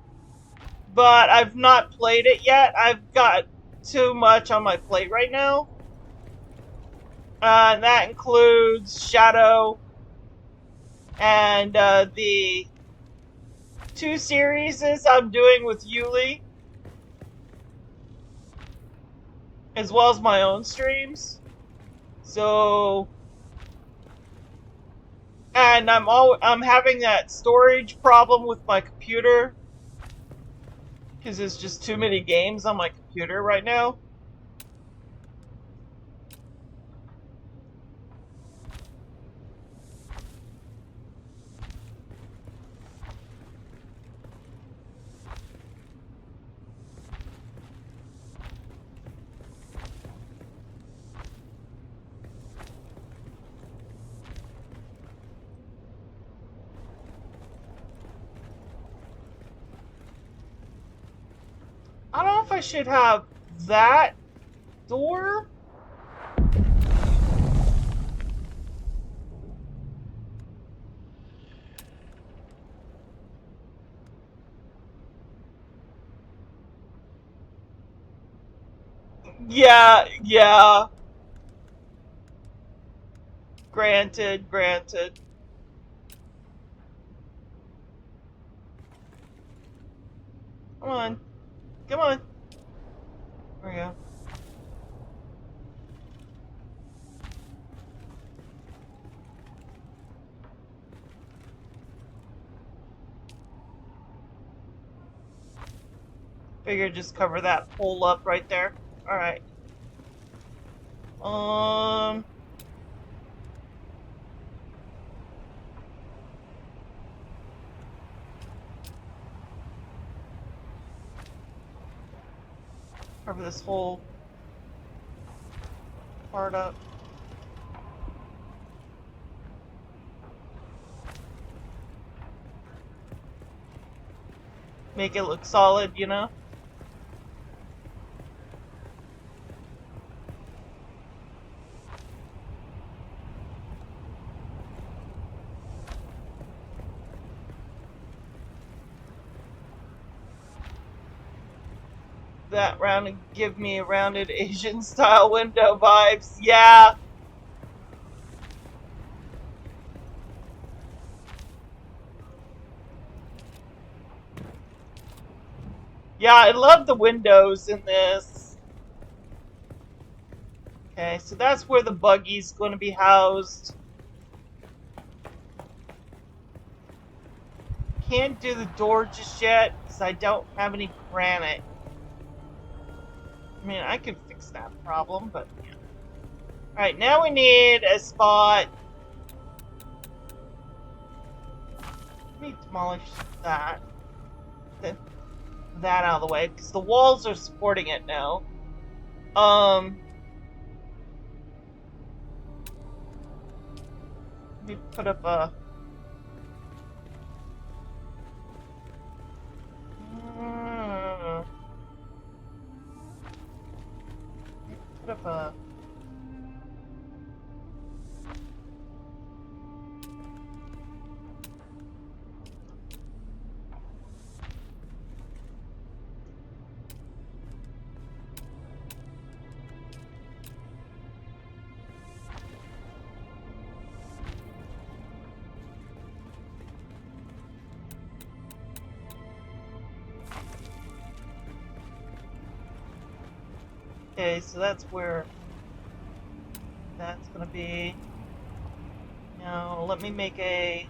but I've not played it yet. I've got too much on my plate right now. And that includes Shadow and the two series I'm doing with Yuli, as well as my own streams. So, and I'm having that storage problem with my computer because there's just too many games on my computer right now. I don't know if I should have that door. Yeah, yeah. Granted, granted. Come on. Come on. There we go. Figured just cover that hole up right there. Alright. Um cover this whole part up. Make it look solid, you know? That round give me rounded Asian style window vibes. Yeah. Yeah, I love the windows in this. Okay, so that's where the buggy's going to be housed. Can't do the door just yet because I don't have any granite. I mean, I could fix that problem, but yeah. Alright, now we need a spot. Let me demolish that. That out of the way, because the walls are supporting it now. Let me put up a... Put up a... Okay, so that's where that's gonna be. Now, let me make a...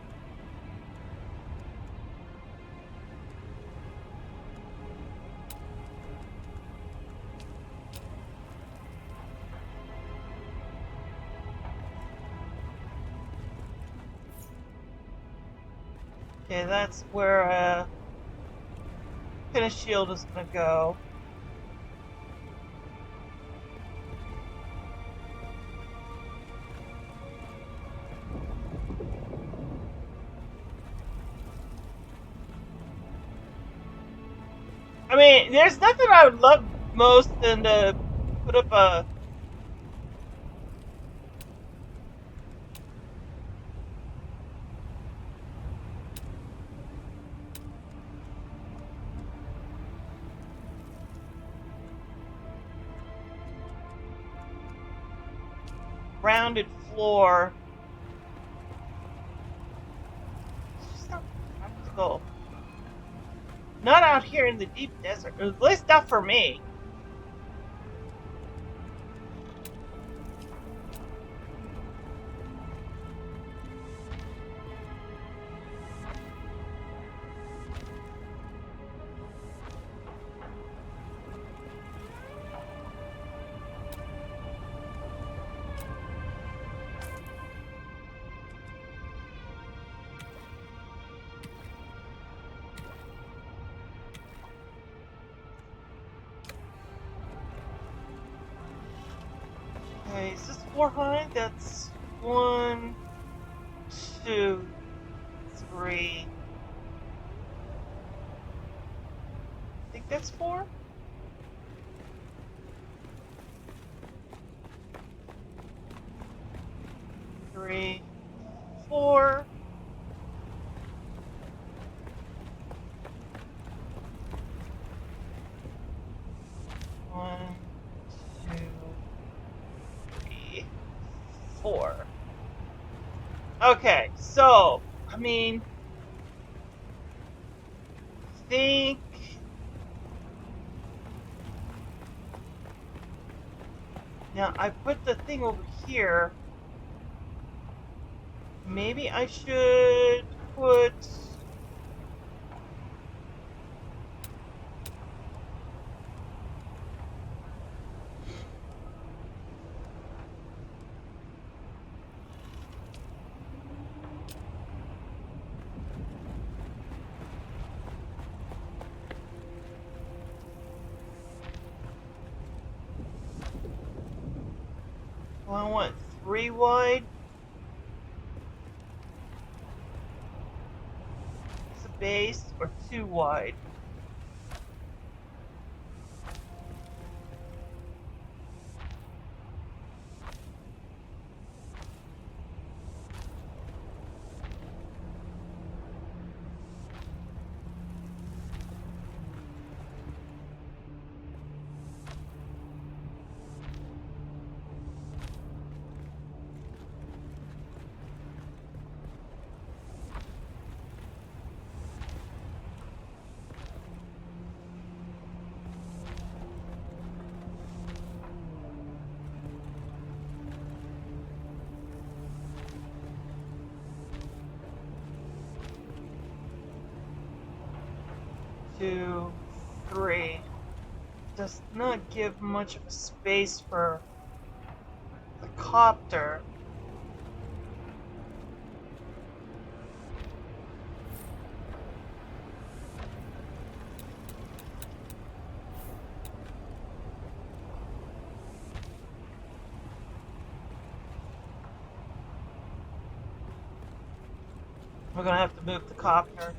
Okay, that's where a pin of shield is gonna go. I mean, there's nothing I would love most than to put up a... rounded floor. It's just not practical. Not out here in the deep desert. At least not for me. Okay, is this 4 high? That's 1, 2, 3. I think that's 4. 3, 4. One, 2, 3, 4. Okay, so I mean, think now I put the thing over here. Maybe I should put... Well, I want 3 wide. It's a base, or 2 wide. Two, 3. Does not give much of a space for the copter. We're gonna have to move the copter.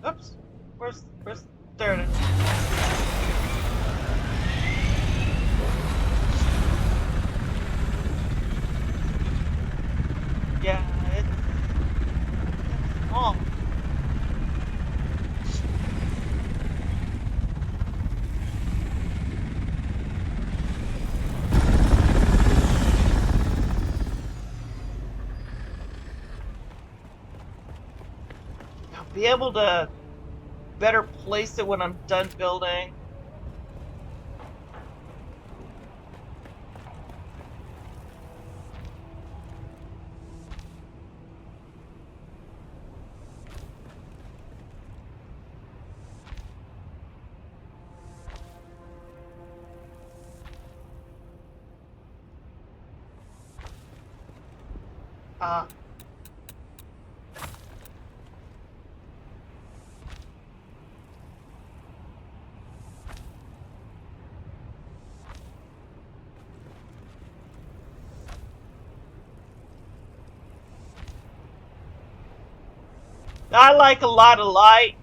Oops. Where's there it is. Yeah, it's small. I'll be able to better place it when I'm done building. Ah. I like a lot of light.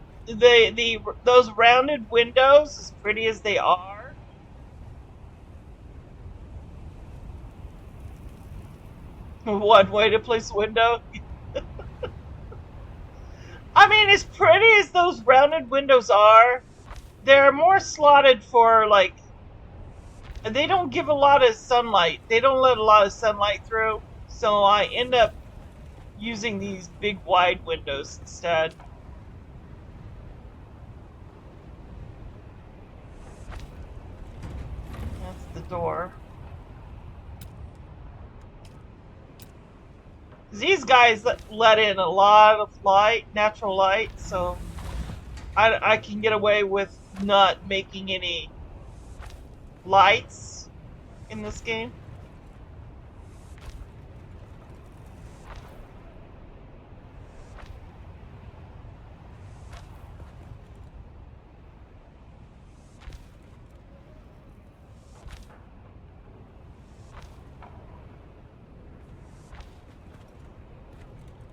Those rounded windows, as pretty as they are, one way to place a window. I mean, as pretty as those rounded windows are, they're more slotted for like they don't give a lot of sunlight. They don't let a lot of sunlight through, so I end up using these big wide windows instead. That's the door. These guys let in a lot of light, natural light, so I can get away with not making any lights in this game.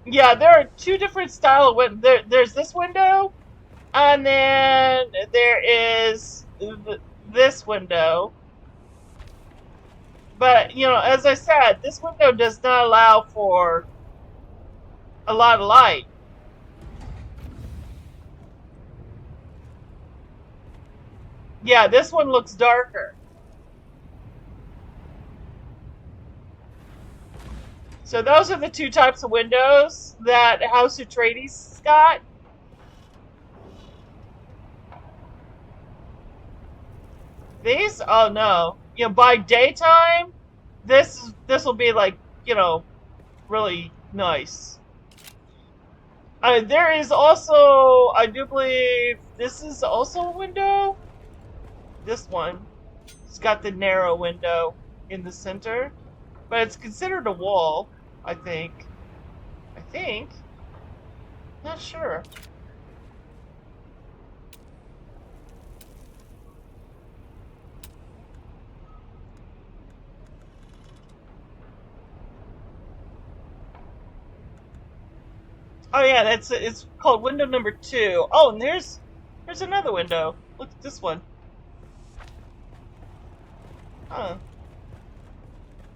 Yeah, there are two different style of there's this window, and then there is this window. But, you know, as I said, this window does not allow for a lot of light. Yeah, this one looks darker. So those are the two types of windows that House Atreides got. These? Oh no. You know, by daytime, this will be like, you know, really nice. There is also, I do believe, this is also a window. This one. It's got the narrow window in the center, but it's considered a wall, I think. I think. Not sure. Oh yeah, it's called window number 2. Oh, and there's another window. Look at this one. Huh.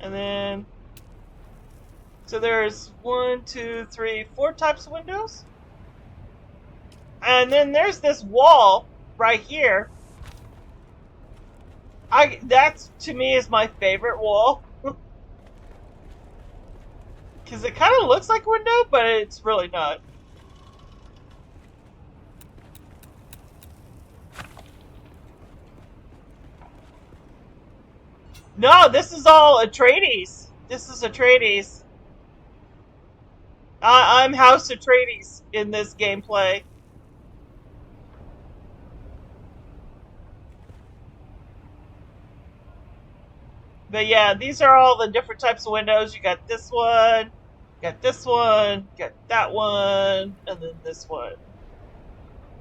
And then so there's 1, 2, 3, 4 types of windows. And then there's this wall right here. That to me is my favorite wall. Because it kind of looks like a window, but it's really not. No, this is all Atreides. This is Atreides. I'm House Atreides in this gameplay. But yeah, these are all the different types of windows. You got this one, got this one, got that one, and then this one.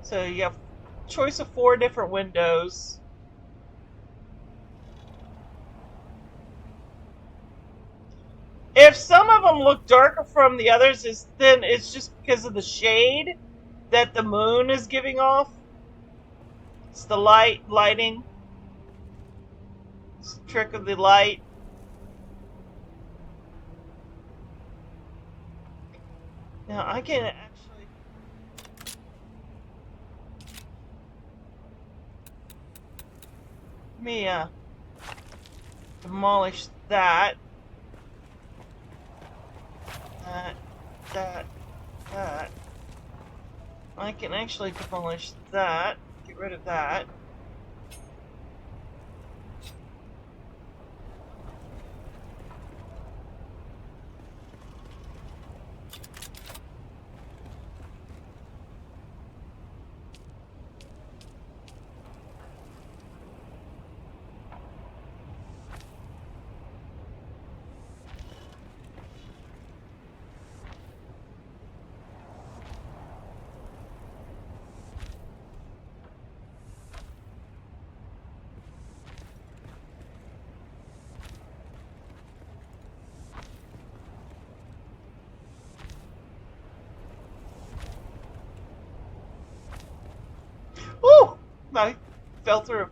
So you have choice of 4 different windows. If some of them look darker from the others, then it's just because of the shade that the moon is giving off. It's the lighting. It's the trick of the light. Now I can actually... Let me demolish that. That. I can actually demolish that. Get rid of that. Woo! I fell through.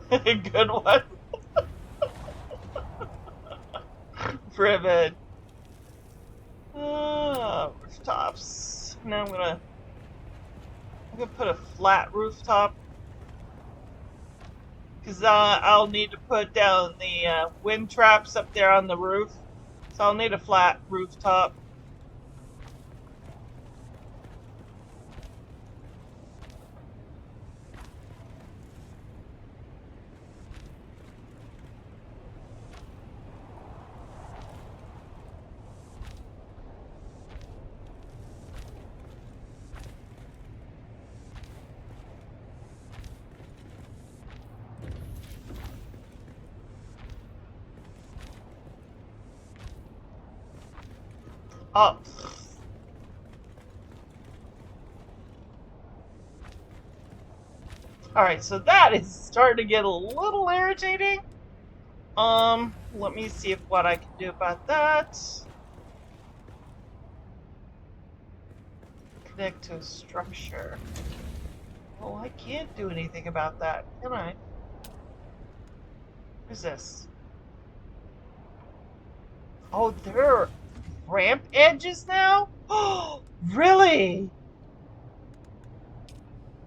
Good one. Ribbon. Rooftops. Now I'm gonna put a flat rooftop because I'll need to put down the wind traps up there on the roof. So I'll need a flat rooftop. Oh. Alright, so that is starting to get a little irritating. Let me see if what I can do about that. Connect to a structure. Oh, I can't do anything about that, can I? Who's this? Oh, there are ramp edges now? Oh, really?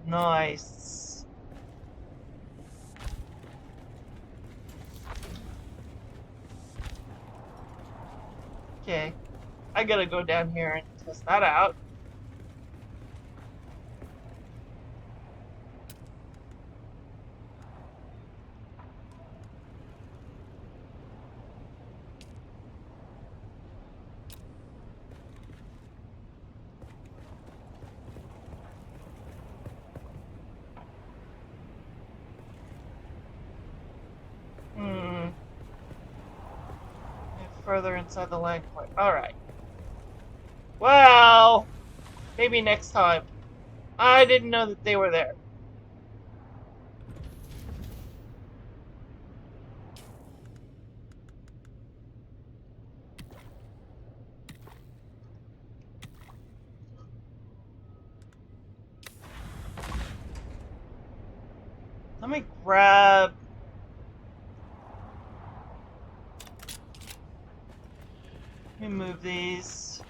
Nice. Okay, I gotta go down here and test that out. Hmm. Further inside the line point. Alright. Well, maybe next time. I didn't know that they were there. Let me grab... Let me move these.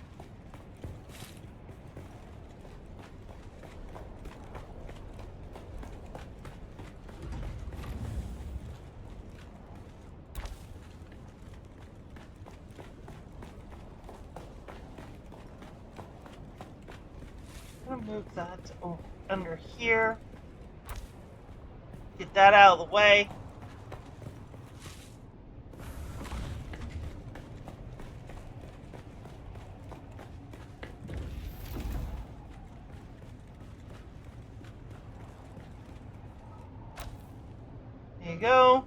I'm gonna move that over under here. Get that out of the way. There you go.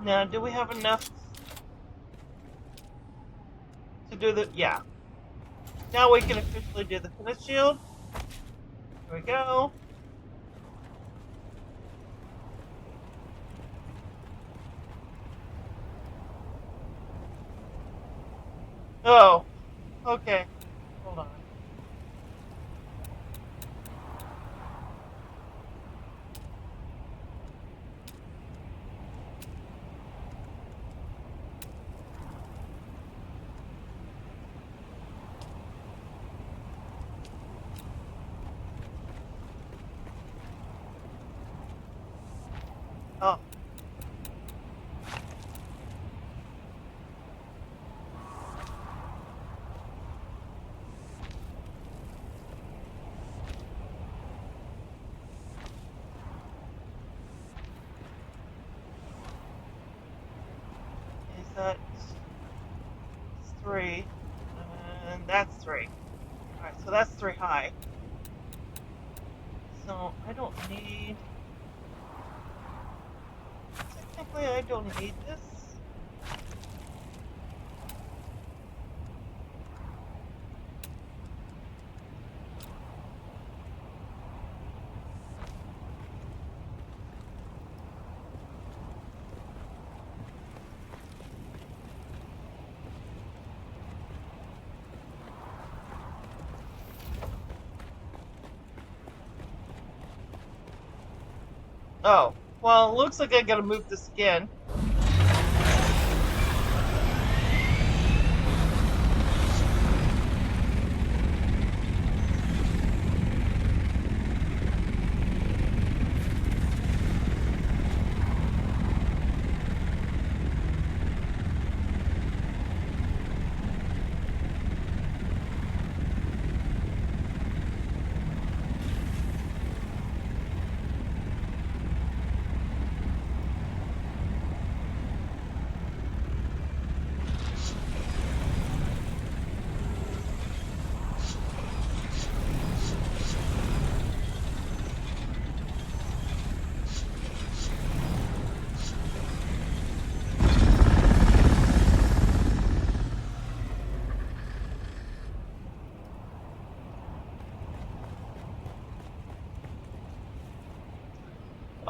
Now, do we have enough to do the... Yeah. Now we can officially do the finish shield. Here we go. Oh, okay. Hold on. Oh. Is that... It's 3. And that's 3. Alright, so that's 3 high. So, I don't need... Technically, I don't need this. Oh, well, it looks like I gotta move this again.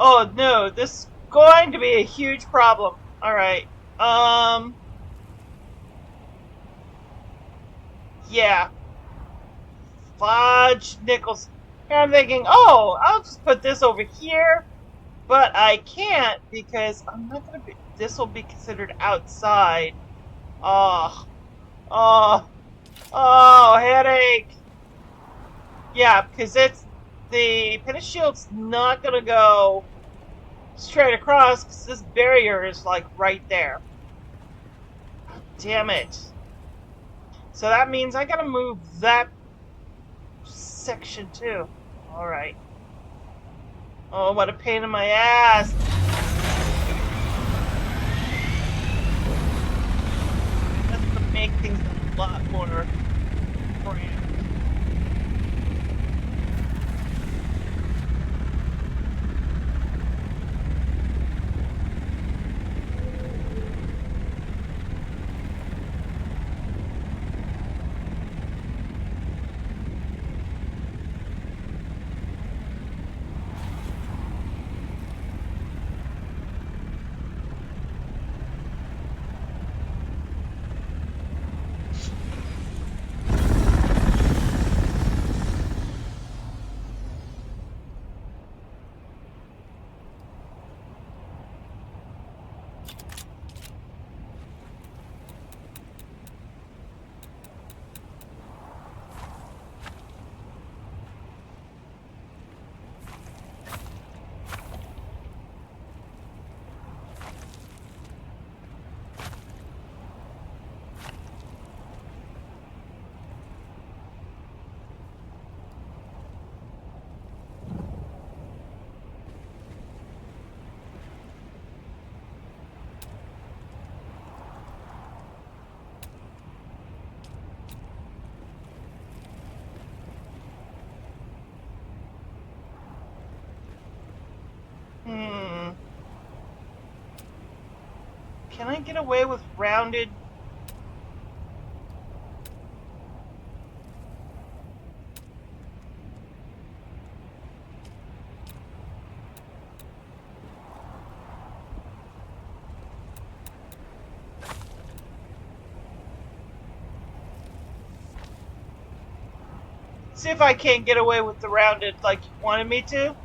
Oh no, this is going to be a huge problem. Alright. Yeah. Fudge nickels. Here I'm thinking, oh, I'll just put this over here. But I can't because I'm not gonna be. This will be considered outside. Oh. Oh. Oh, headache. Yeah, because it's. The finish shield's not gonna go straight across because this barrier is like right there. Damn it. So that means I gotta move that section too. Alright. Oh, what a pain in my ass. That's gonna make things a lot more grand. Can I get away with rounded? See if I can't get away with the rounded like you wanted me to.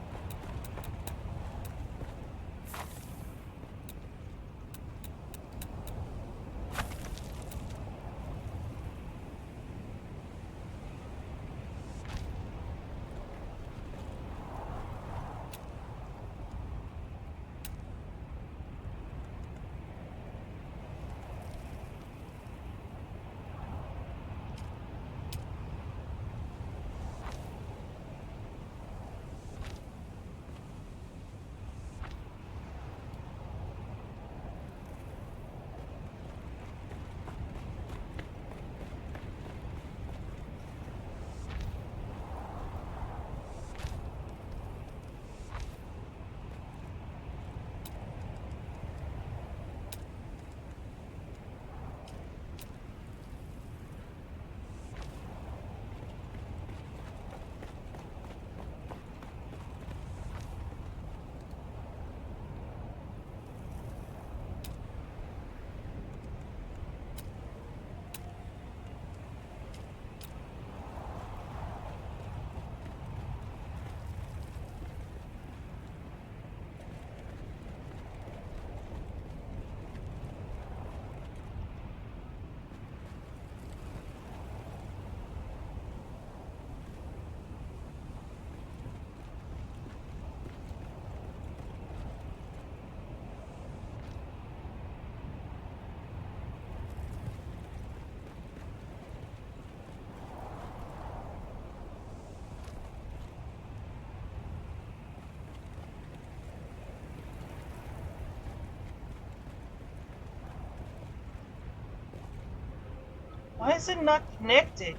Why is it not connected?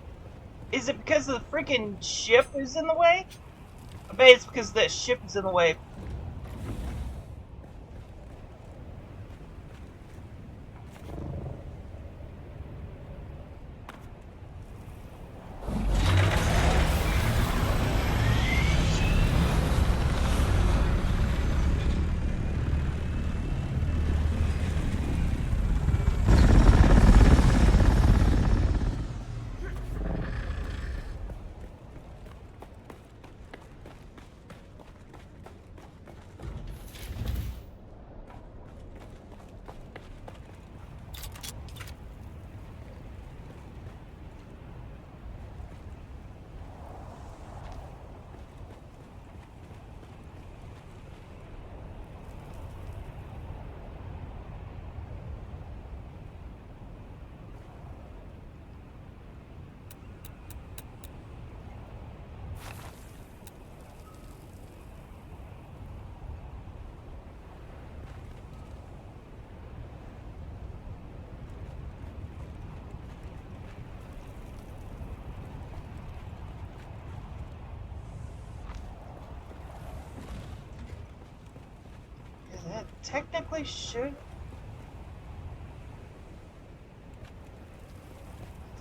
Is it because the freaking ship is in the way? I bet it's because the ship is in the way. That technically should.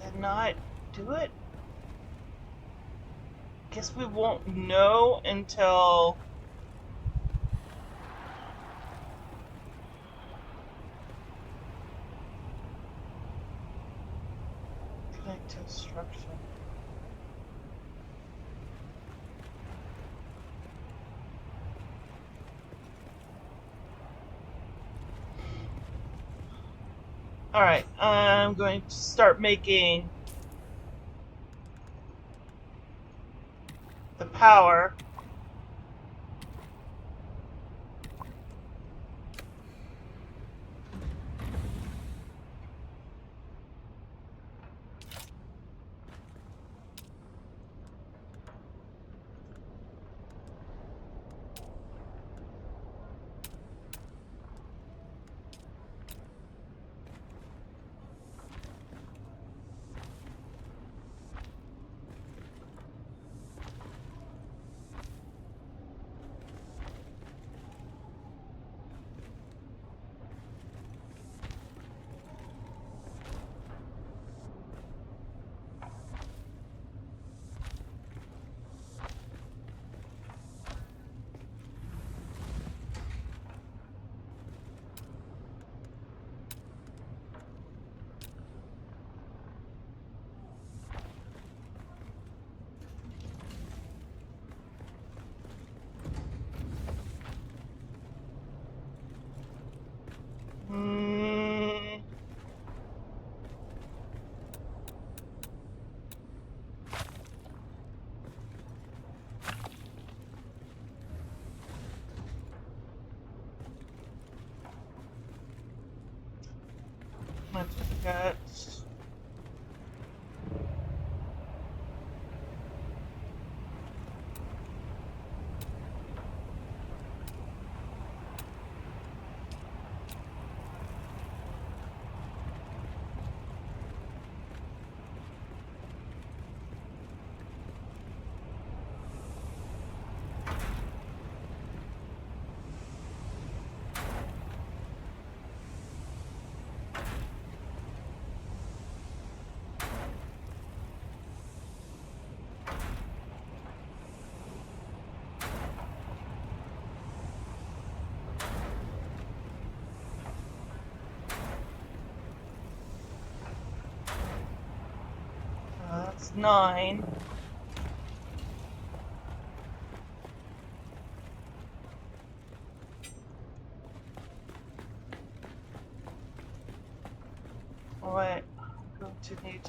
Did not do it? Guess we won't know until. Connect to a structure. Alright, I'm going to start making the power. Got that's 9. Alright, I'm going to need.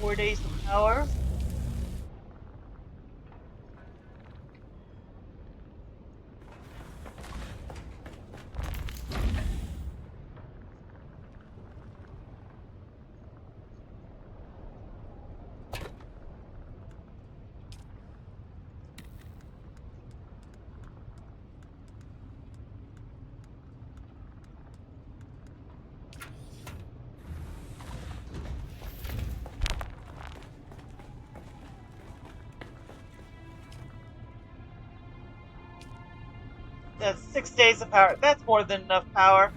Four days of power. That's 6 days of power. That's more than enough power.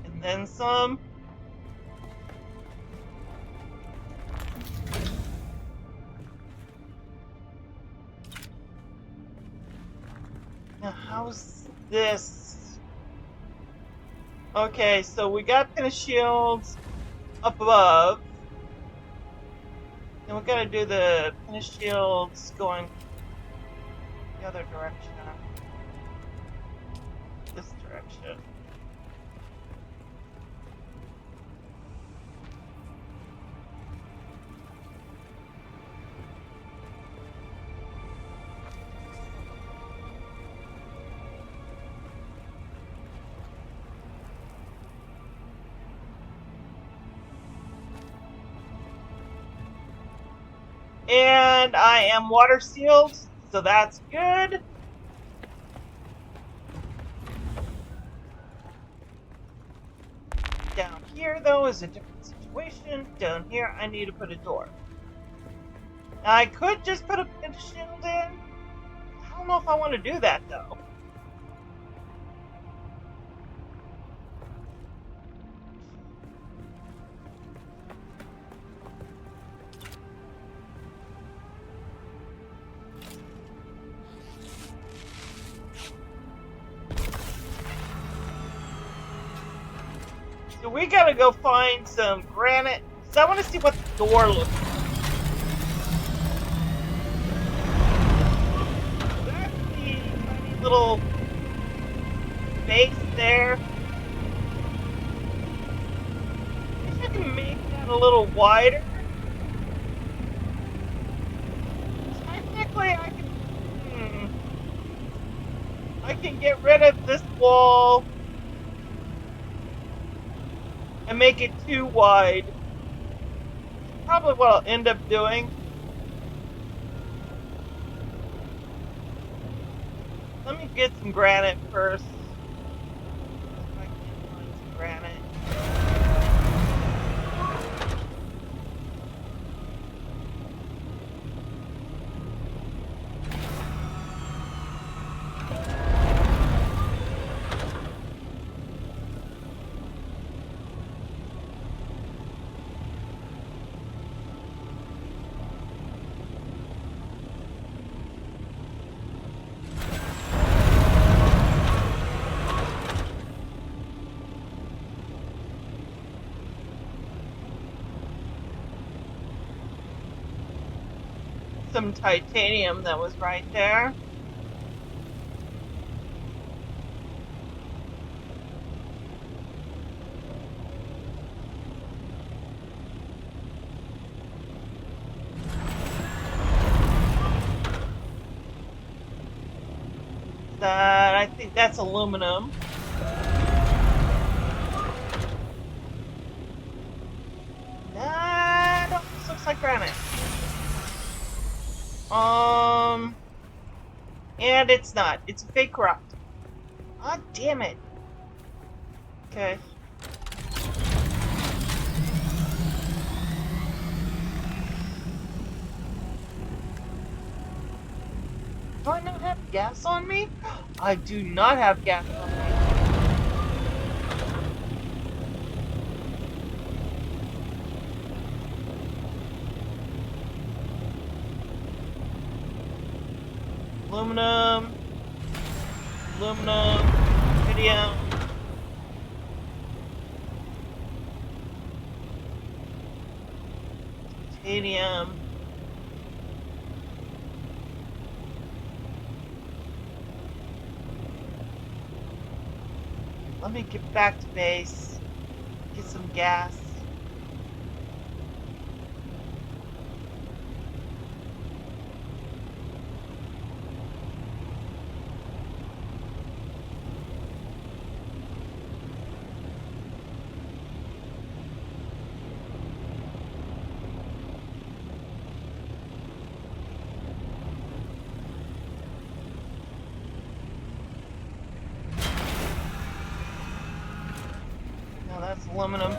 And then some. Now, how's this? Okay, so we got pin shields up above. Then we gotta do the pin shields going the other direction. This direction. And I am water sealed, so that's good. Down here, though, is a different situation. Down here, I need to put a door. Now, I could just put a shield in. I don't know if I want to do that, though. So we gotta go find some granite. So I want to see what the door looks like. That's the tiny little base there. I wish I can make that a little wider. Technically, I can get rid of this wall and make it too wide. Probably what I'll end up doing. Let me get some granite first. If I can find some granite. some titanium that was right there. That I think that's aluminum. That almost looks like granite. And it's not. It's a fake rock. Ah, damn it. Okay. Do I not have gas on me? I do not have gas on me. Aluminum. Aluminum. Video. Titanium. Let me get back to base. Get some gas. No, that's aluminum.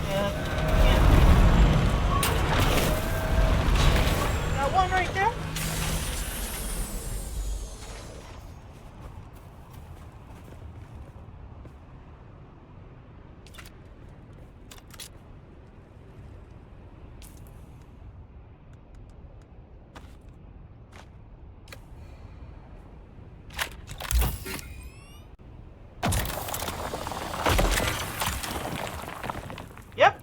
Yeah. Got one right there. Yep.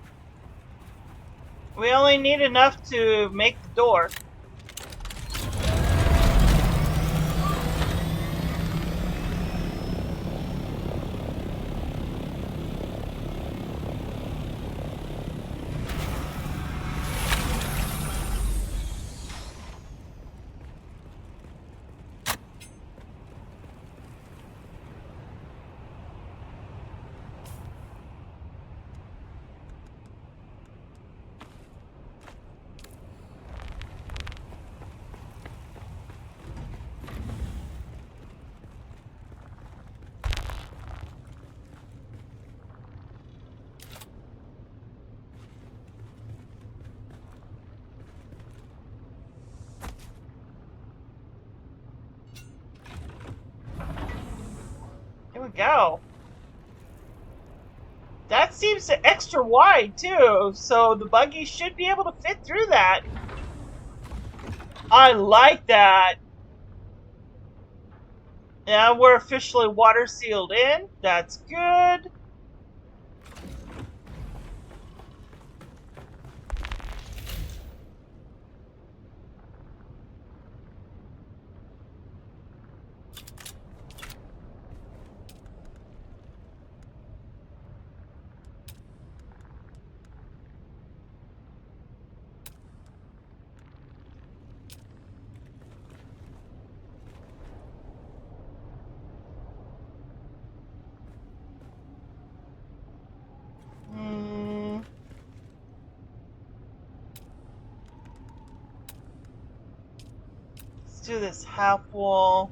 We only need enough to make the door. Here we go. That seems extra wide too, so the buggy should be able to fit through that. I like that. Yeah, we're officially water sealed in. That's good. do this half wall.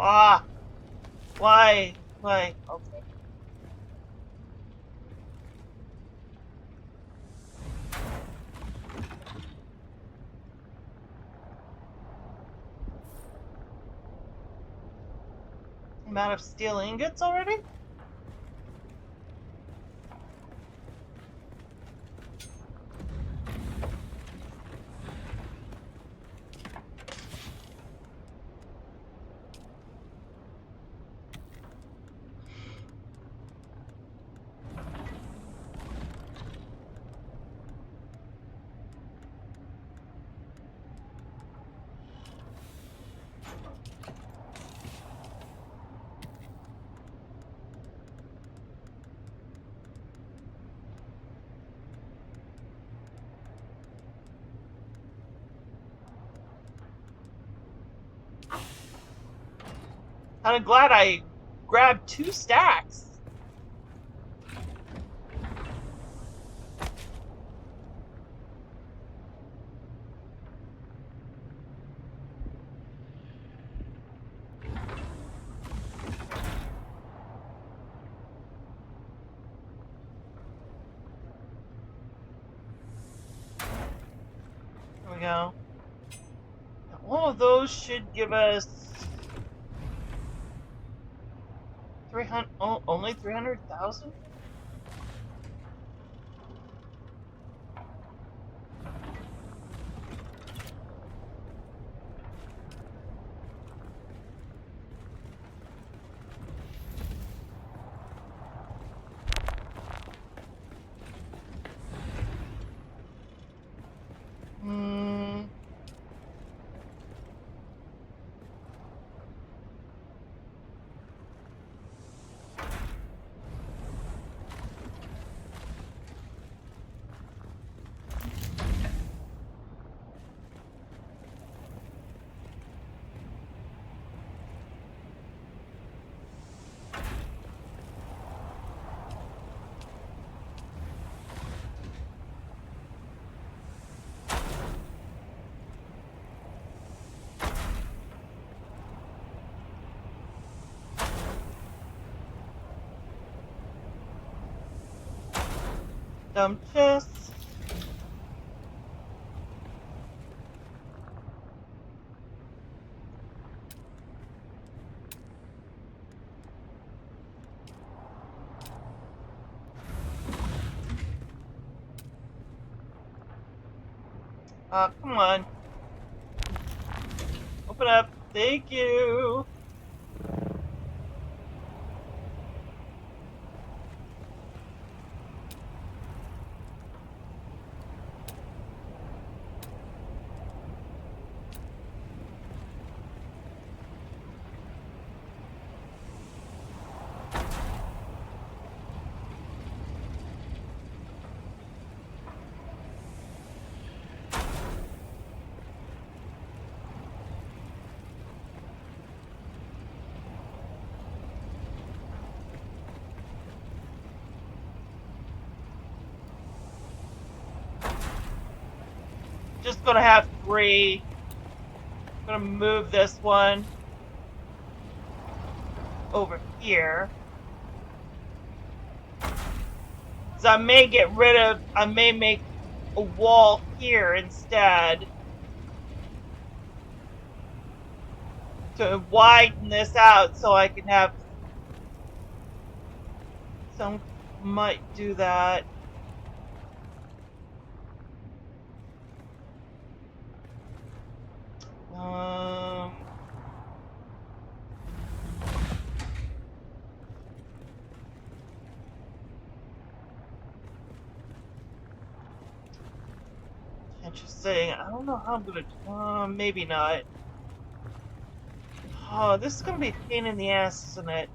Ah, why? Why? Okay. I'm out of steel ingots already? I'm glad I grabbed 2 stacks. There we go. Now, all of those should give us 300. Oh, only 300,000. Hmm. Just come on. Open up. Thank you. Just gonna have 3. Gonna move this one over here. So I may get rid of, I may make a wall here instead to widen this out so I can have some, might do that. Um, Interesting. I don't know how I'm gonna. Maybe not. Oh, this is gonna be a pain in the ass, isn't it?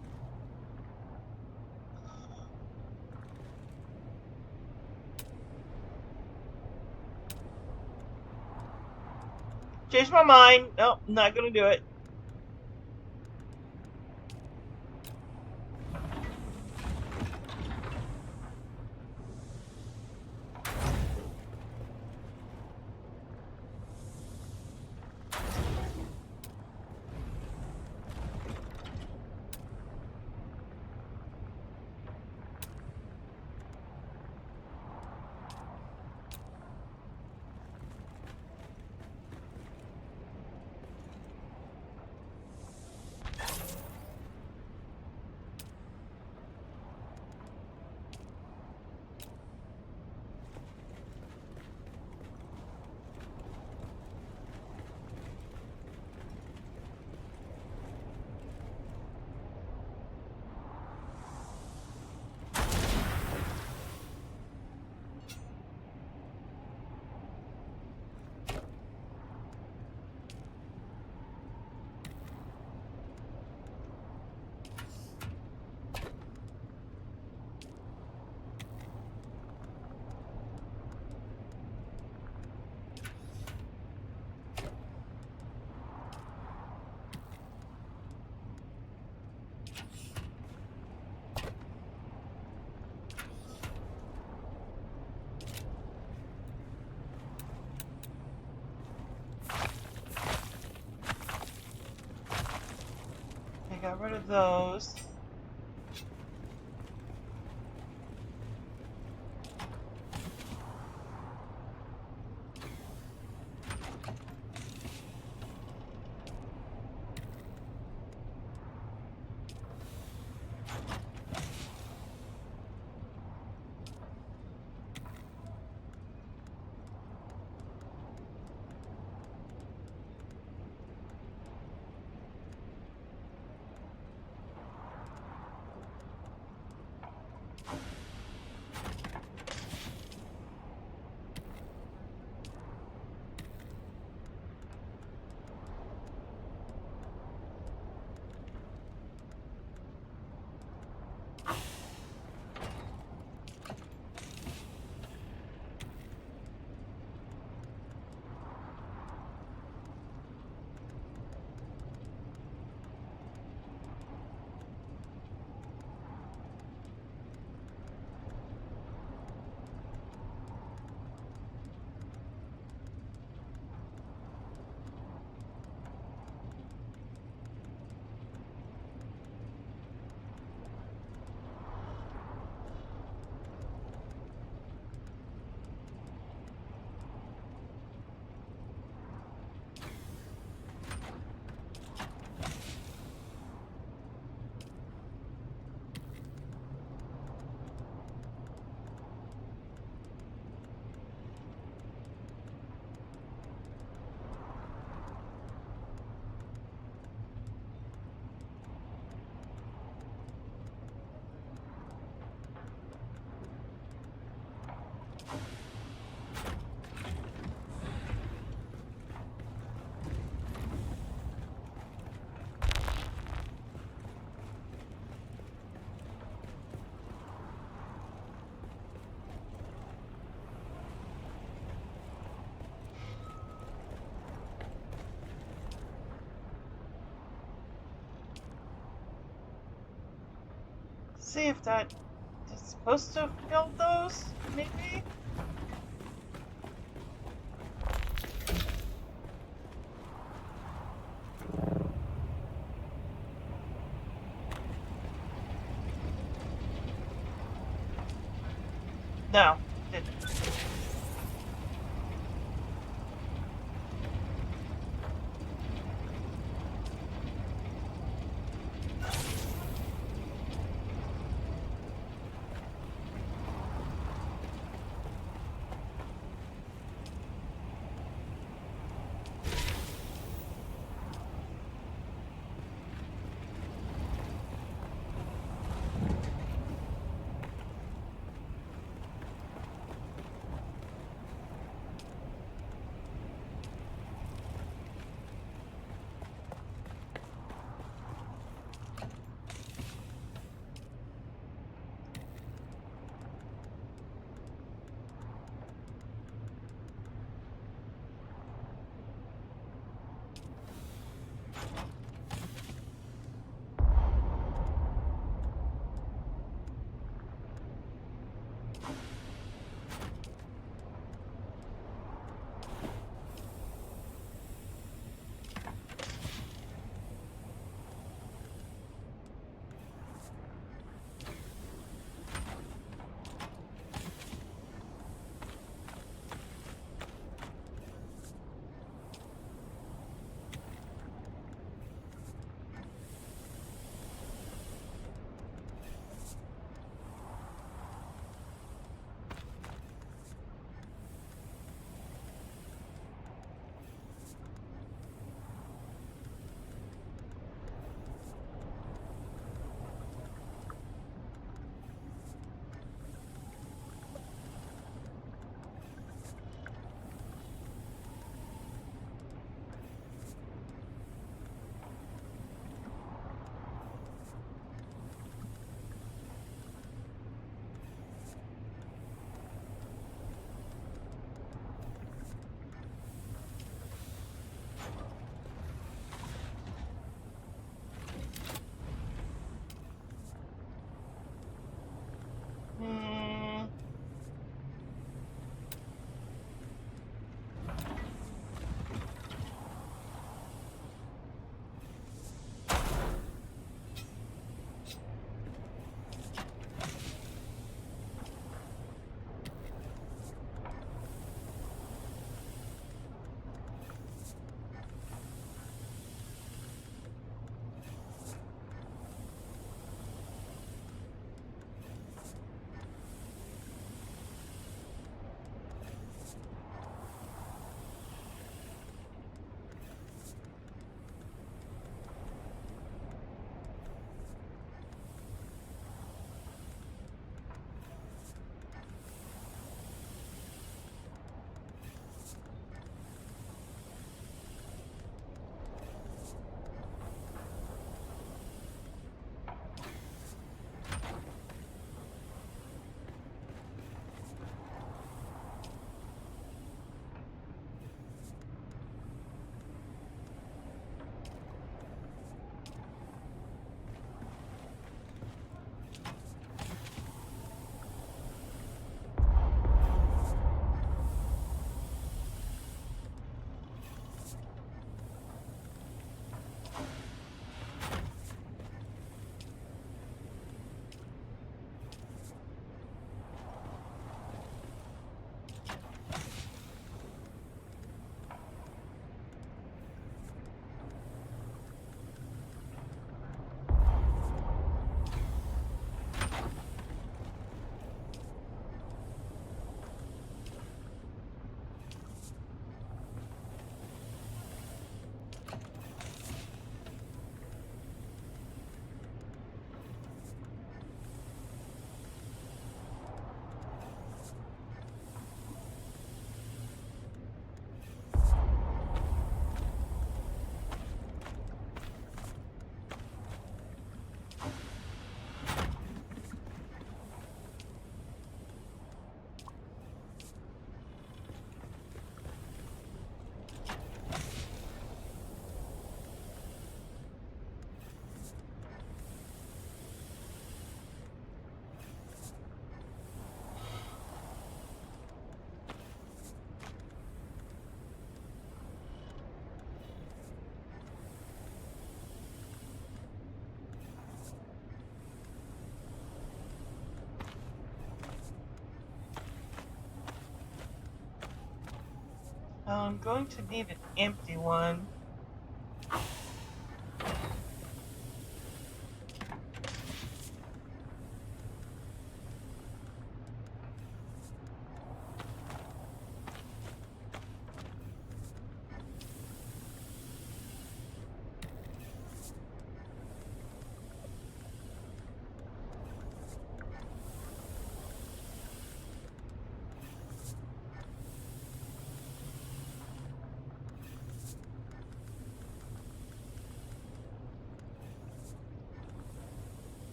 Change my mind. Nope, not gonna do it. I got rid of those. see if that is supposed to build those, maybe? No, didn't. I'm going to need an empty one.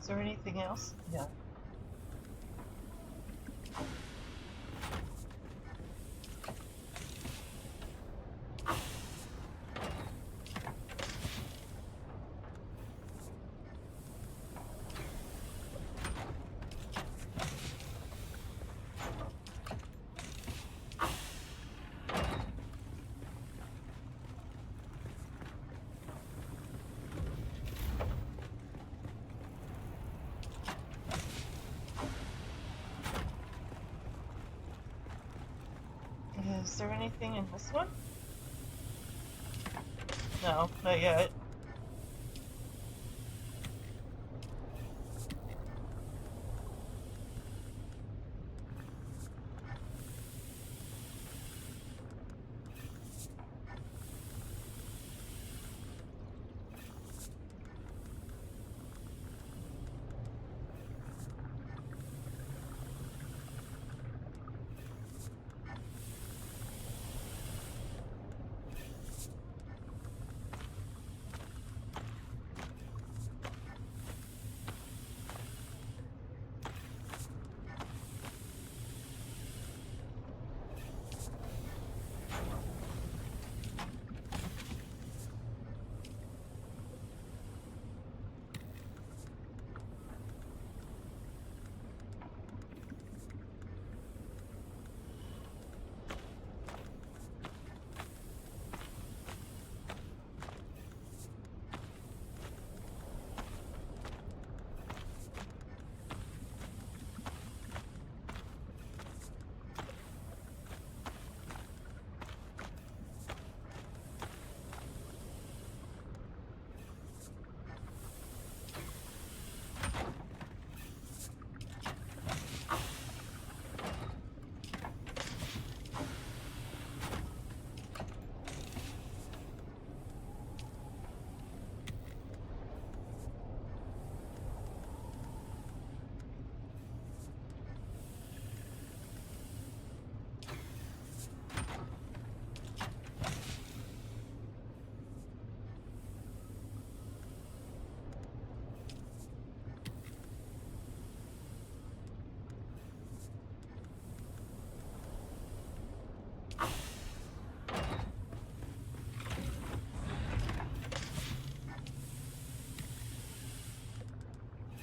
Is there anything else? No. Is there anything in this one? No, not yet.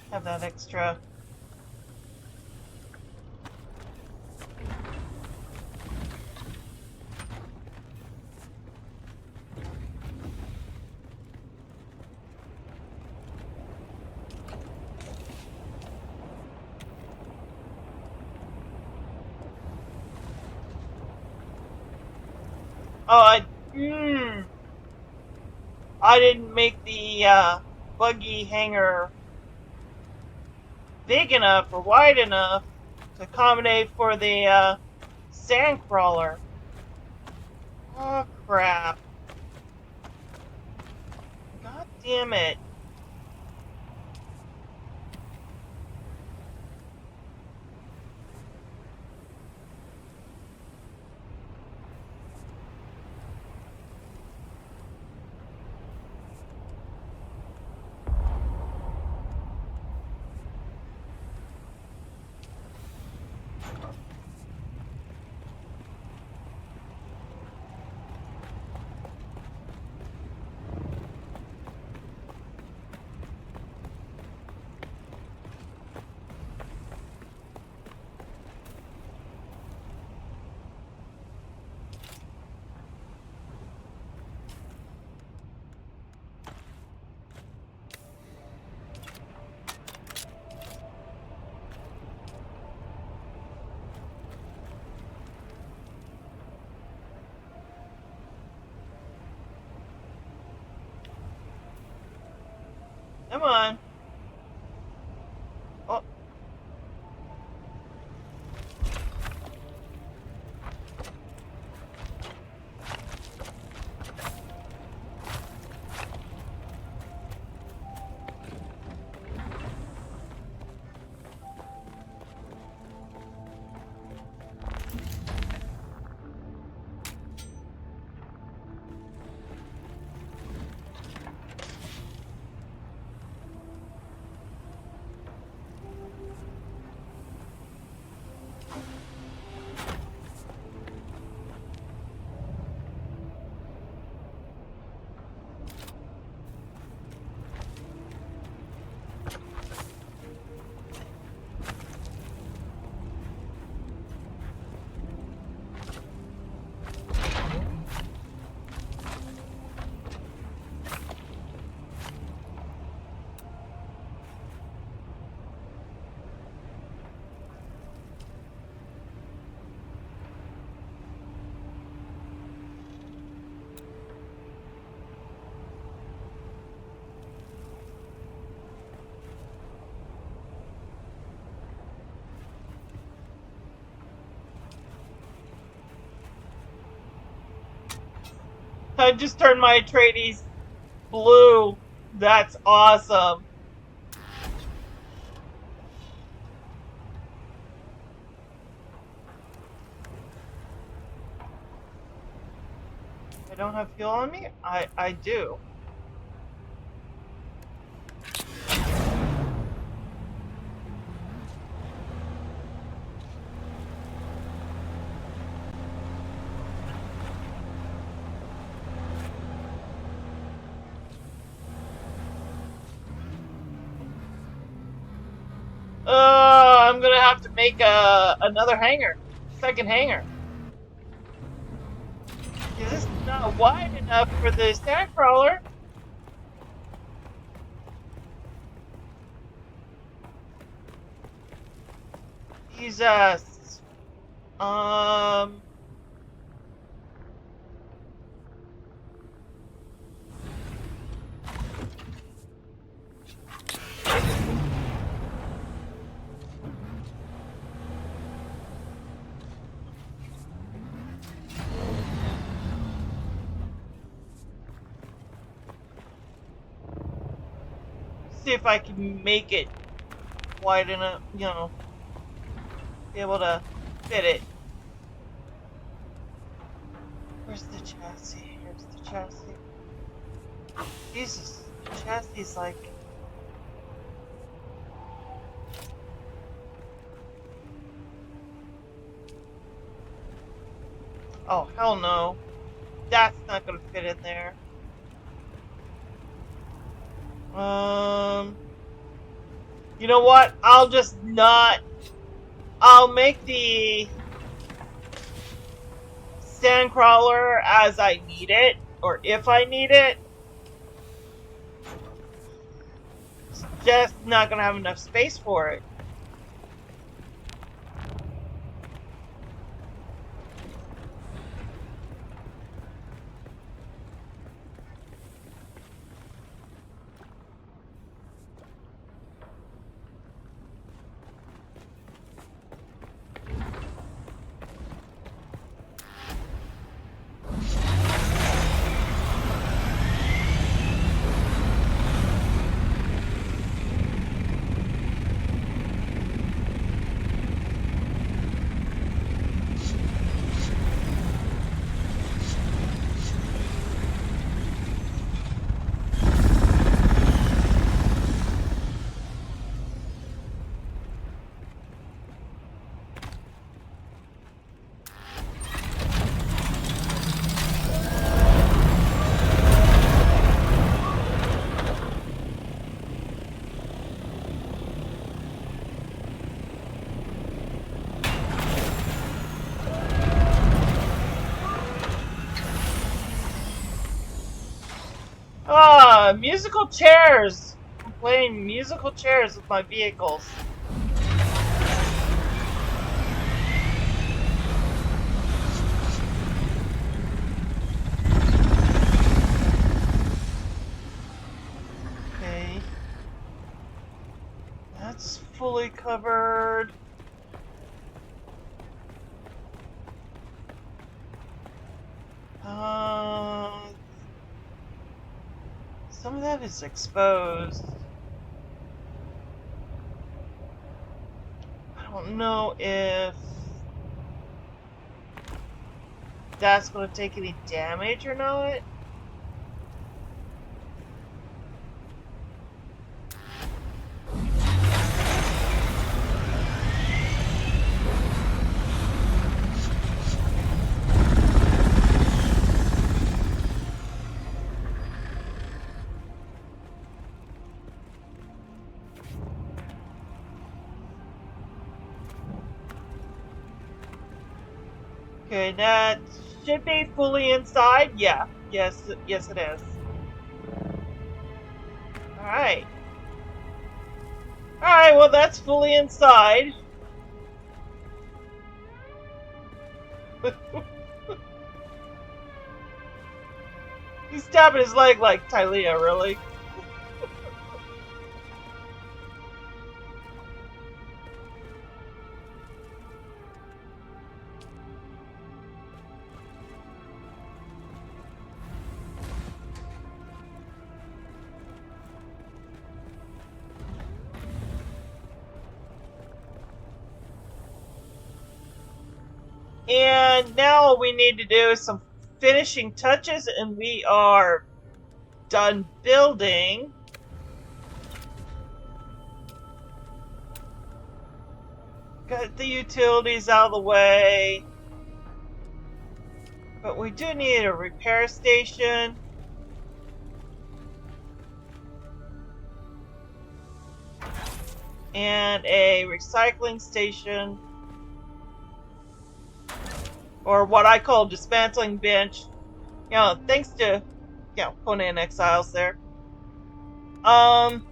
Have that extra. Oh, I didn't make the buggy hanger big enough or wide enough to accommodate for the sand crawler. Oh crap. God damn it. Come on. Oh. I just turned my Atreides blue. That's awesome. I don't have fuel on me? I do. I'm gonna have to make another hangar. Second hangar. This is not wide enough for the sandcrawler. Jesus. See if I can make it wide enough, you know, be able to fit it. Where's the chassis? Here's the chassis. Jesus, the chassis is like... Oh, hell no. That's not gonna fit in there. You know what? I'll just not... I'll make the sandcrawler as I need it, or if I need it. It's just not gonna have enough space for it. Ah, musical chairs! I'm playing musical chairs with my vehicles. Okay. fully covered. Some of that is exposed. I don't know if that's going to take any damage or not. Okay, that should be fully inside. Yeah, yes, yes it is. Alright. Alright, well that's fully inside. He's stabbing his leg like Tylea, really. And now all we need to do is some finishing touches and we are done building. Got the utilities out of the way. But we do need a repair station. And a recycling station. Or what I call dismantling bench. You know, thanks to, you know, Conan Exiles there. I'm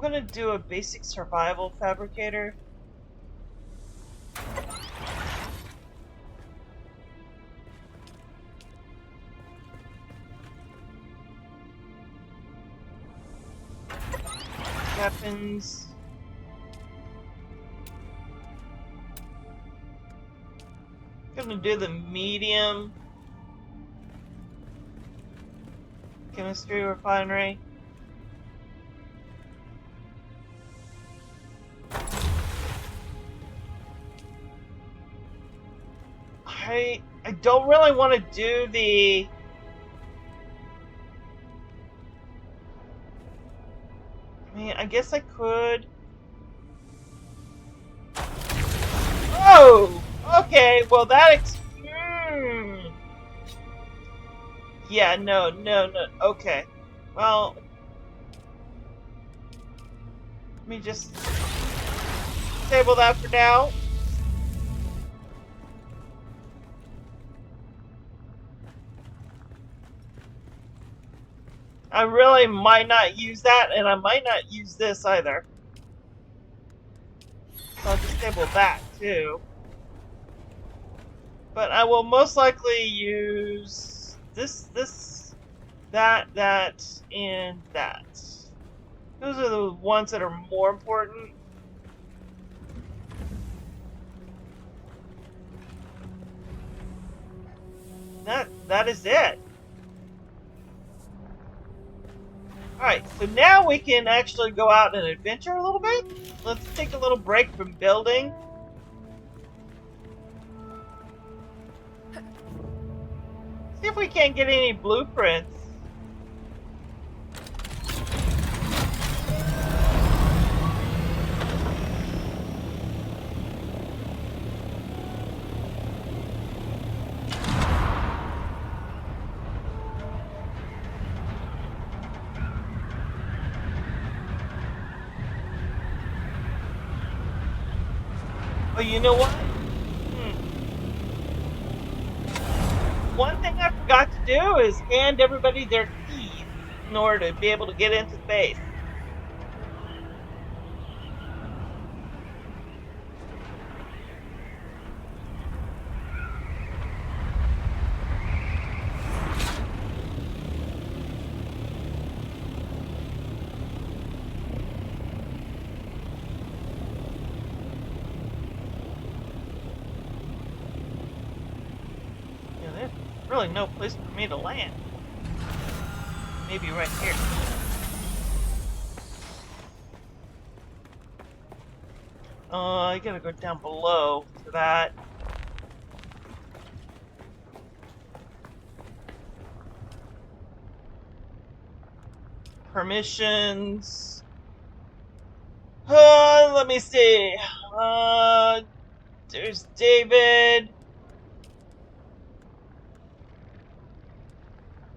gonna do a basic survival fabricator. Weapons. Gonna do the medium chemistry refinery. I don't really want to do the I mean, I guess I could. Oh! Okay, well that yeah, no. Okay. Well, let me just disable that for now. I really might not use that, and I might not use this either. So I'll disable that too. But I will most likely use this, that, and that. Those are the ones that are more important. That is it. Alright, so now we can actually go out and adventure a little bit. Let's take a little break from building. See if we can't get any blueprints. Oh, you know what? One thing I forgot to do is hand everybody their keys in order to be able to get into space. really no place for me to land. Maybe right here. I gotta go down below to that. Permissions. Let me see. There's David.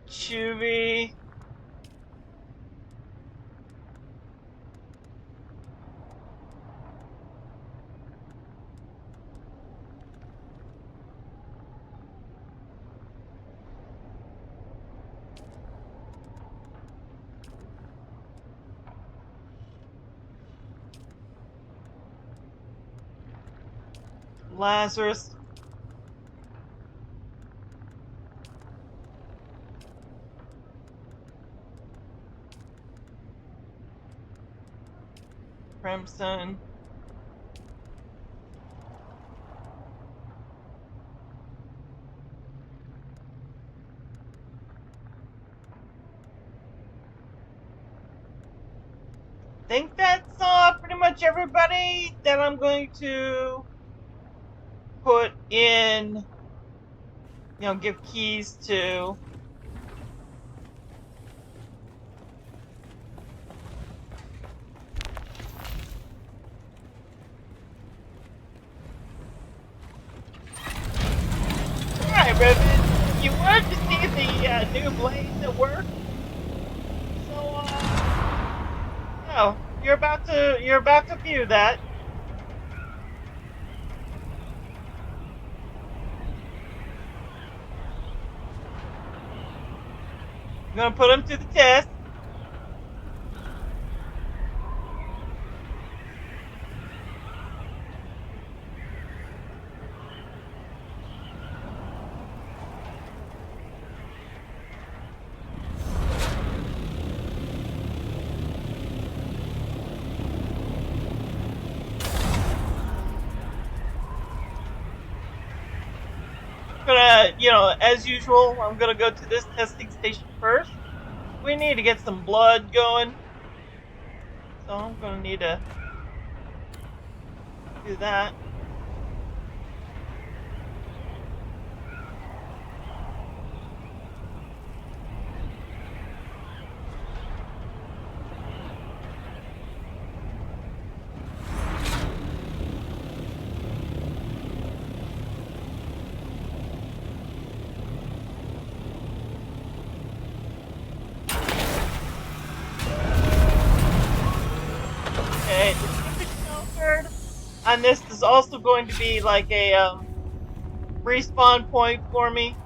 Chewy. Lazarus. Crimson. Think that's pretty much everybody that I'm going to put in, give keys to. Alright, Ribbon, you wanted to see the new blades at work? So, you're about to view that. I'm gonna put them to the test. As usual, I'm gonna go to this testing station first. We need to get some blood going. So I'm gonna need to do that. Okay, the shipping sheltered. And this is also going to be like a respawn point for me.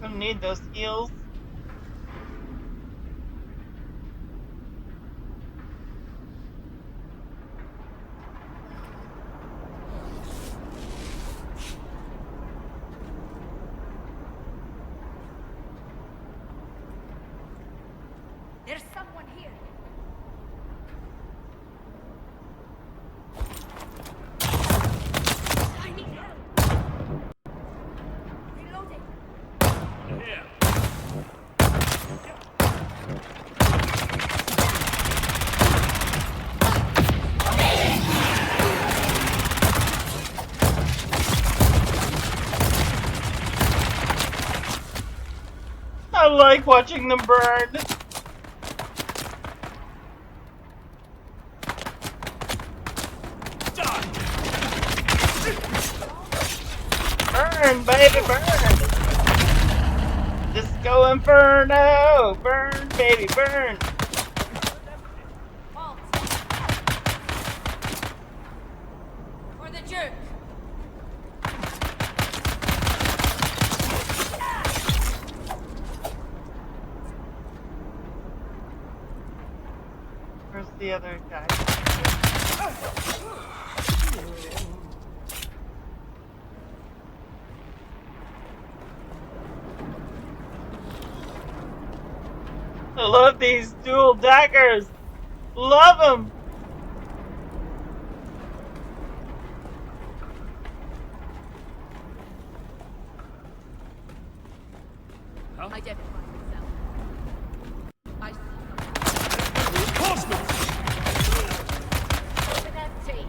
Gonna need those heals. There's someone here. I need help. Reloading. I like watching them burn. Burn, baby, burn! Disco Inferno! Burn, baby, burn! Halt. For the jerk. Where's the other guy? I love these dual daggers! Love them! Identify yourself. I see. Tenacity.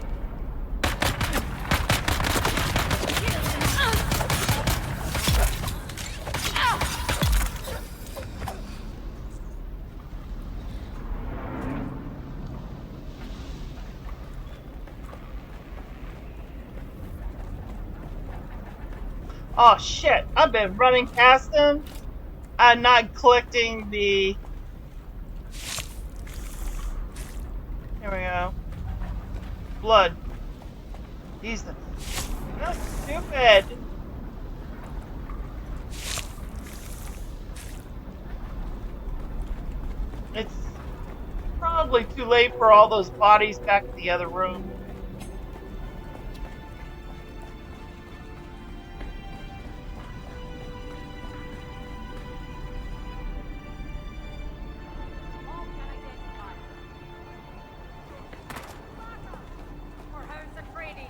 Oh shit, I've been running past them. I'm not collecting the... Here we go. Blood. Jesus. That's stupid. It's probably too late for all those bodies back in the other room. All can identify. For House Atreides.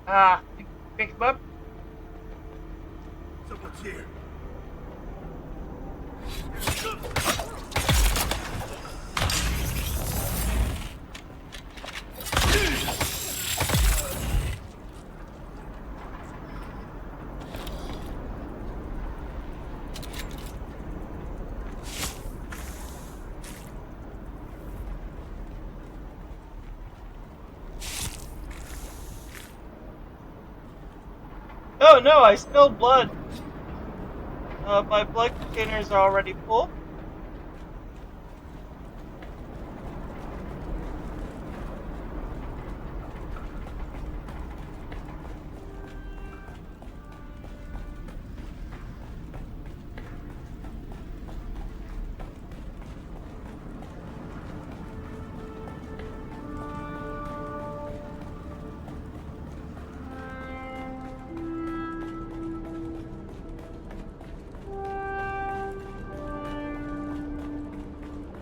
Ah, pick him up. Someone's here. Oh no, I spilled blood. My blood containers are already full.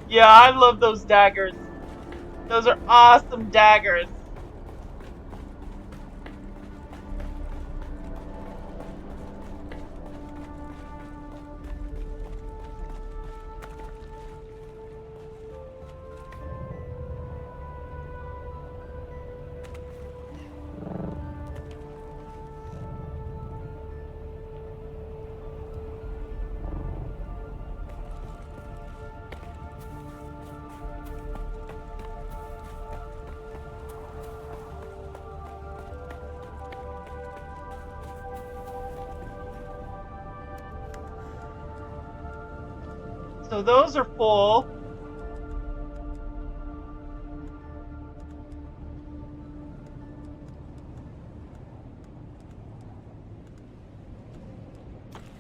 Yeah, I love those daggers. Those are awesome daggers. So those are full.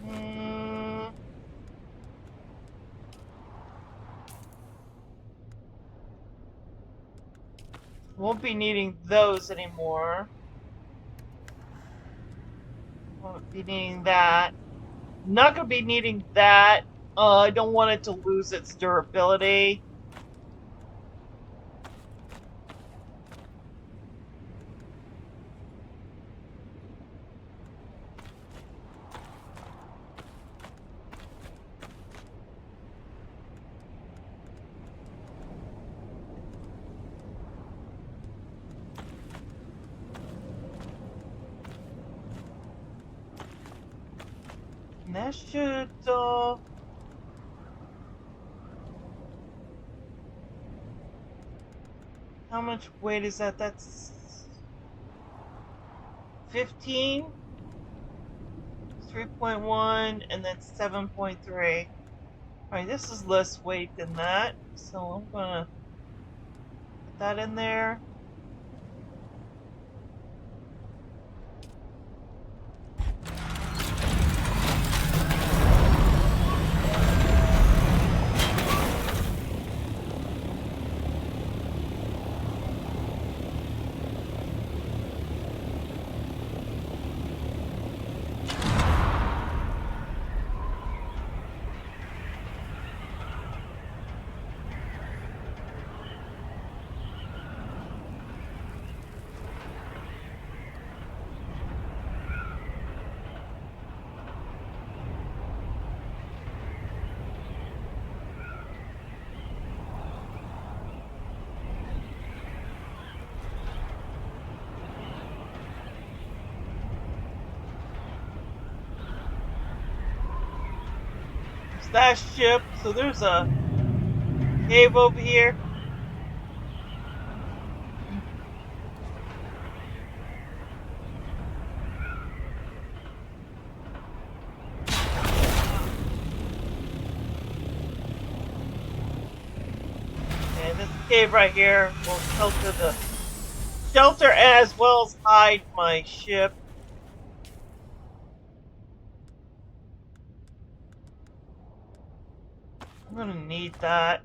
Mm, won't be needing those anymore. Won't be needing that. Not gonna be needing that. I don't want it to lose its durability. And that should, how much weight is that? That's 15, 3.1, and then 7.3. Alright, this is less weight than that, so I'm gonna put that in there. That ship, so there's a cave over here. And this cave right here will shelter as well as hide my ship. I'm gonna need that.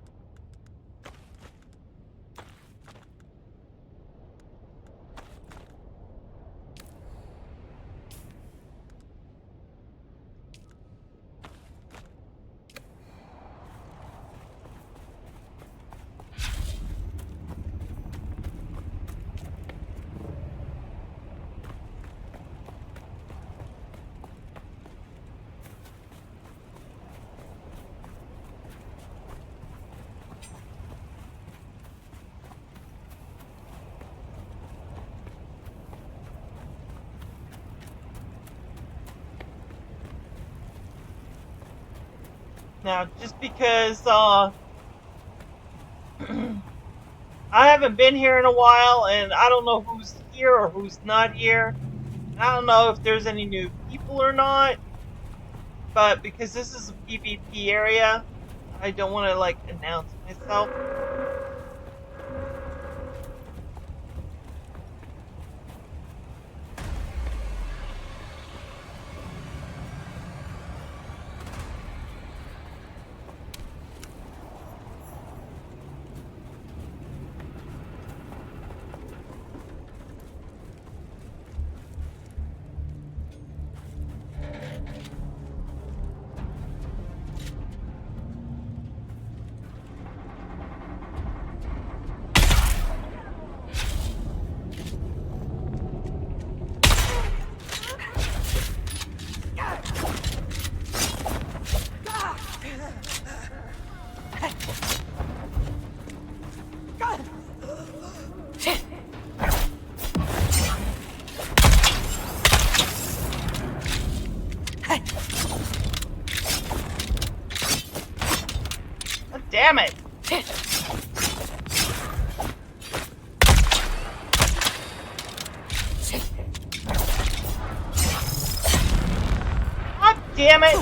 Now, just because I haven't been here in a while, and I don't know who's here or who's not here. I don't know if there's any new people or not. But because this is a PvP area, I don't want to like announce myself. Damn it! God damn it!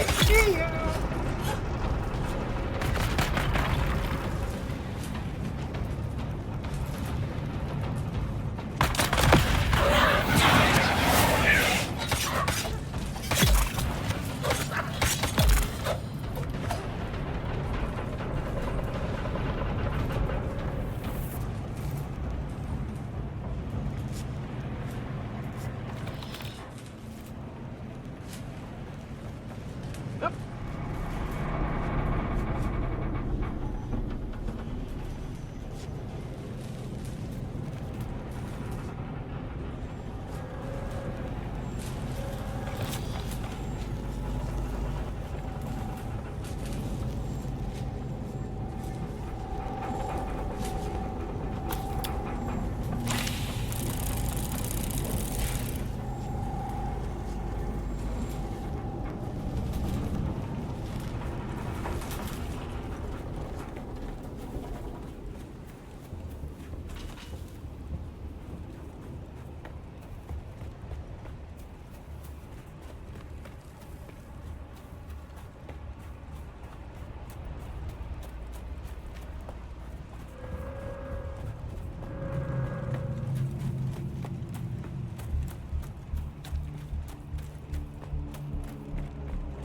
I see you. Oop.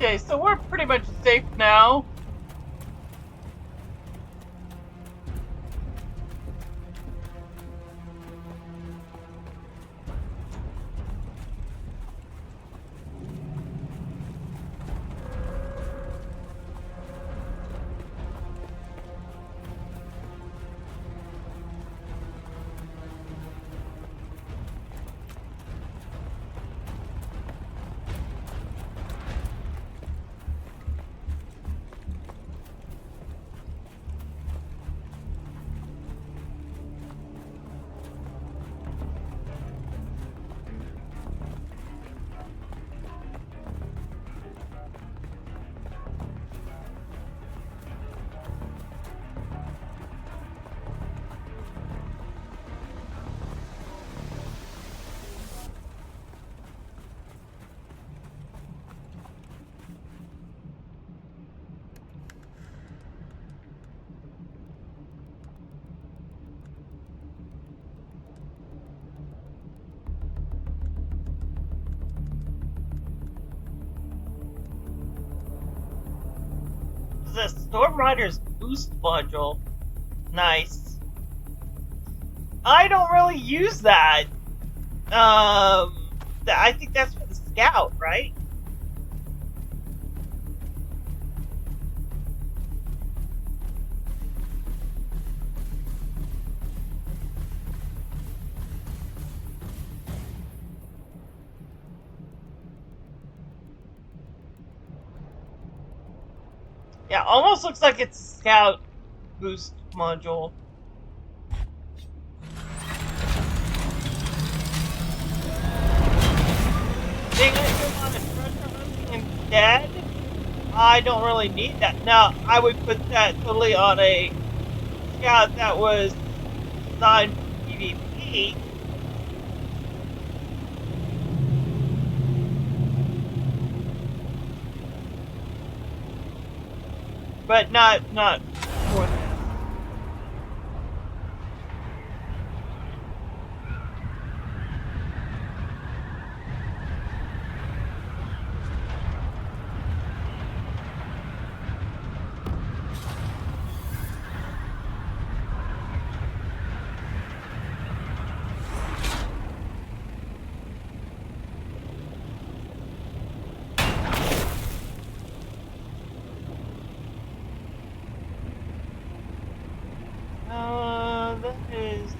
Okay, so we're pretty much safe now. The Storm Rider's boost module. Nice. I don't really use that. I think that's for the scout, right? Yeah, almost looks like it's a scout boost module. Being able on a treasure hunting instead, I don't really need that. Now, I would put that totally on a scout that was designed for PvP. But not for this. That is.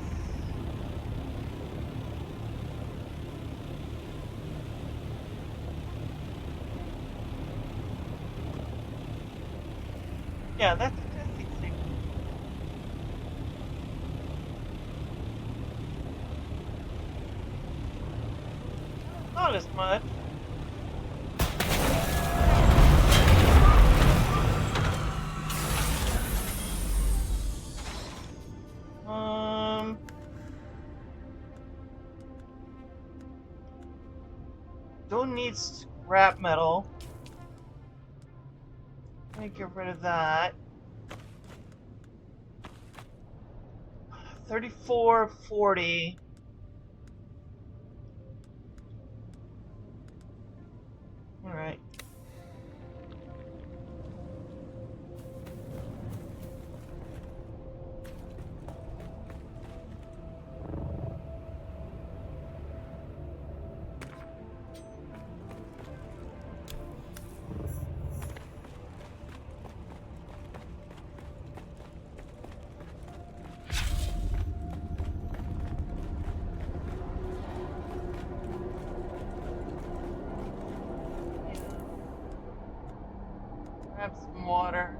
Yeah, that's a testing station. Not as much. Don't need scrap metal. Let me get rid of that. 3440. All right. Grab some water.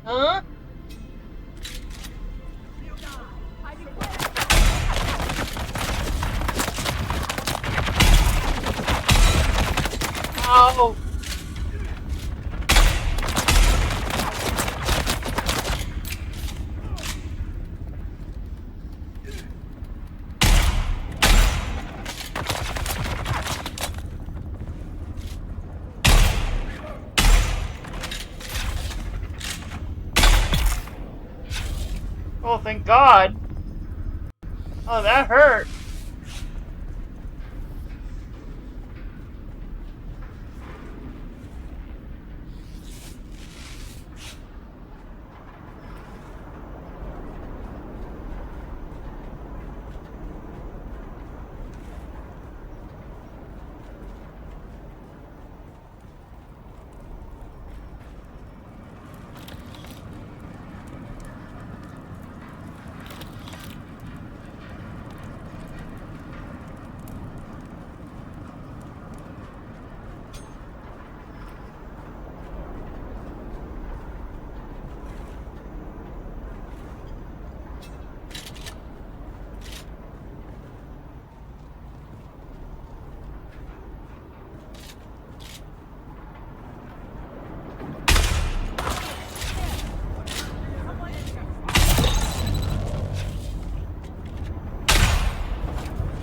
Huh? Ow! Oh, thank God. Oh, that hurt.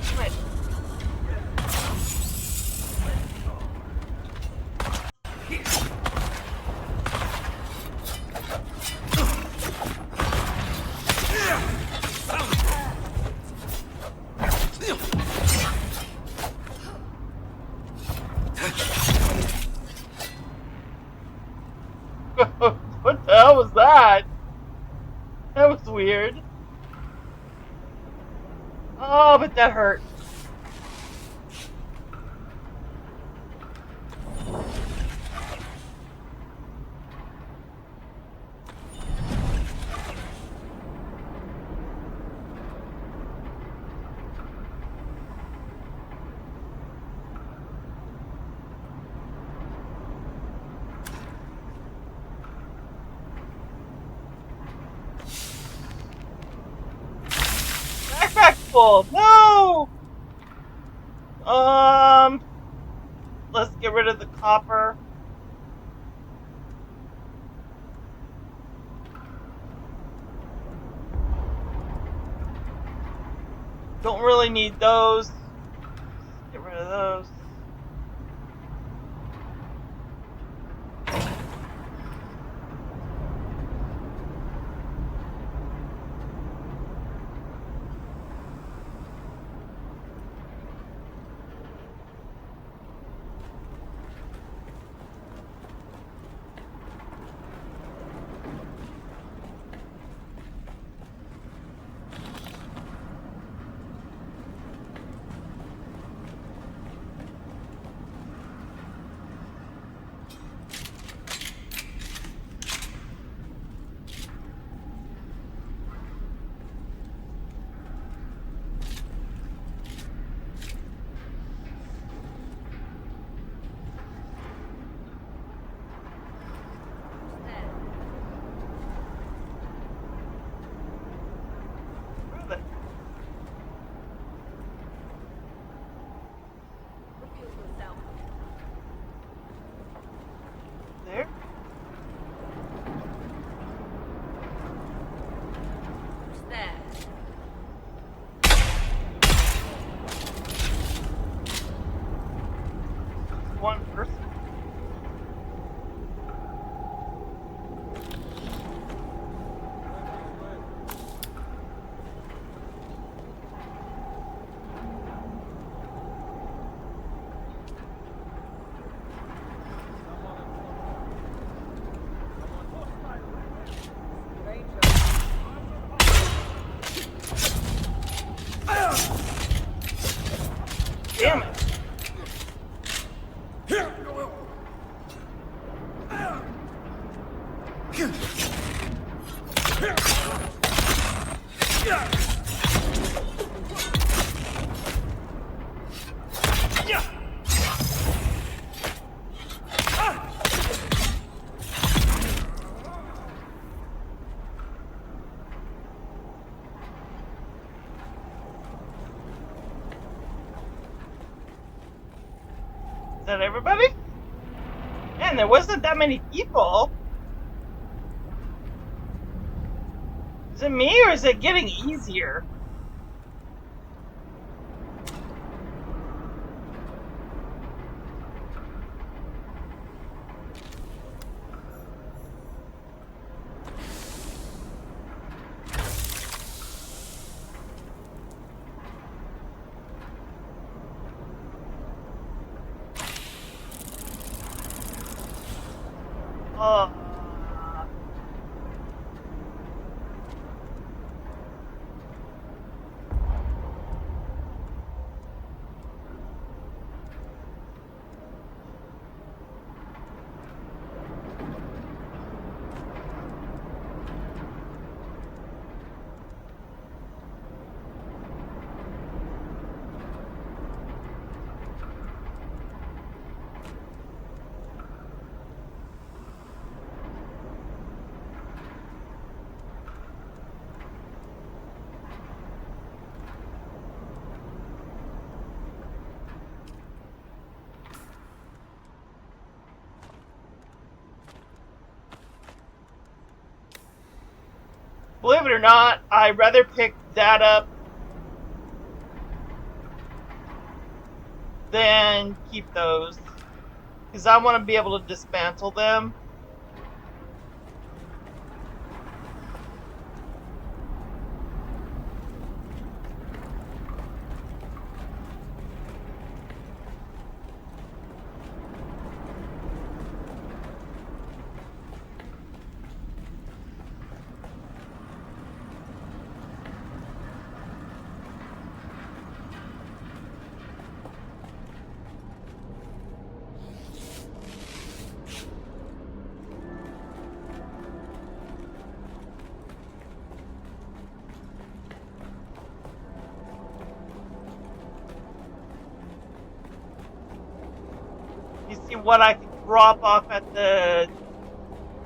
What? What the hell was that? That was weird. Oh, but that hurt. Backpack full. No. Let's get rid of the copper. Don't really need those. Get rid of those. one person. Damn it. Is that everybody? Man, there wasn't that many people. Is it me or is it getting easier? Oh. Believe it or not, I'd rather pick that up than keep those. Because I want to be able to dismantle them. You see what I can drop off at the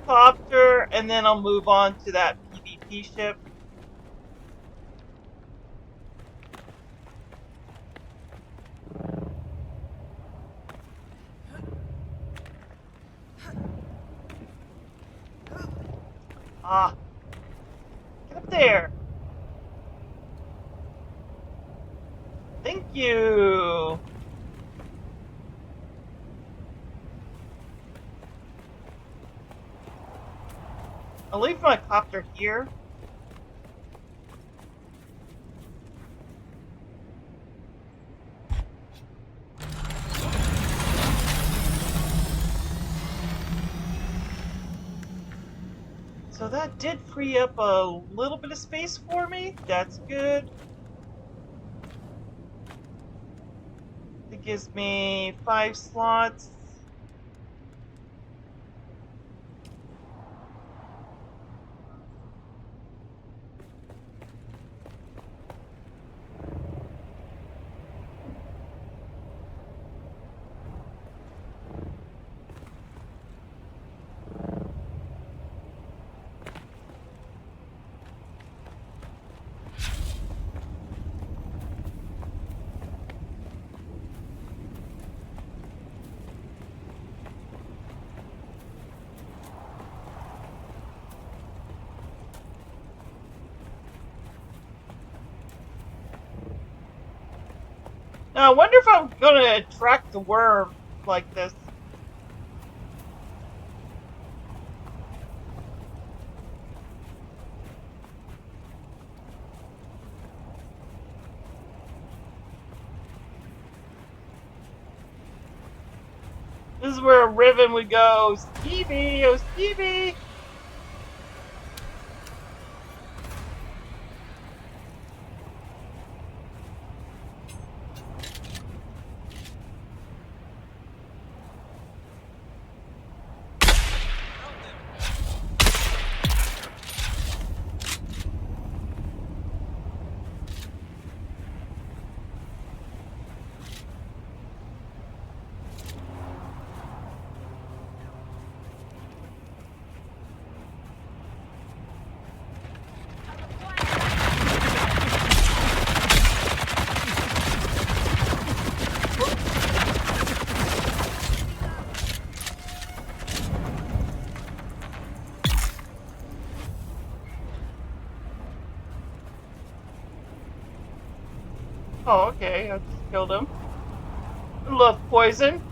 copter, and then I'll move on to that PvP ship. Ah, get up there. Thank you. I'll leave my copter here. So that did free up a little bit of space for me. That's good. It gives me 5 slots. Now, I wonder if I'm gonna attract the worm. like this. This is where a Riven would go. Stevie, oh Stevie. Oh, okay, I just killed him. I love poison.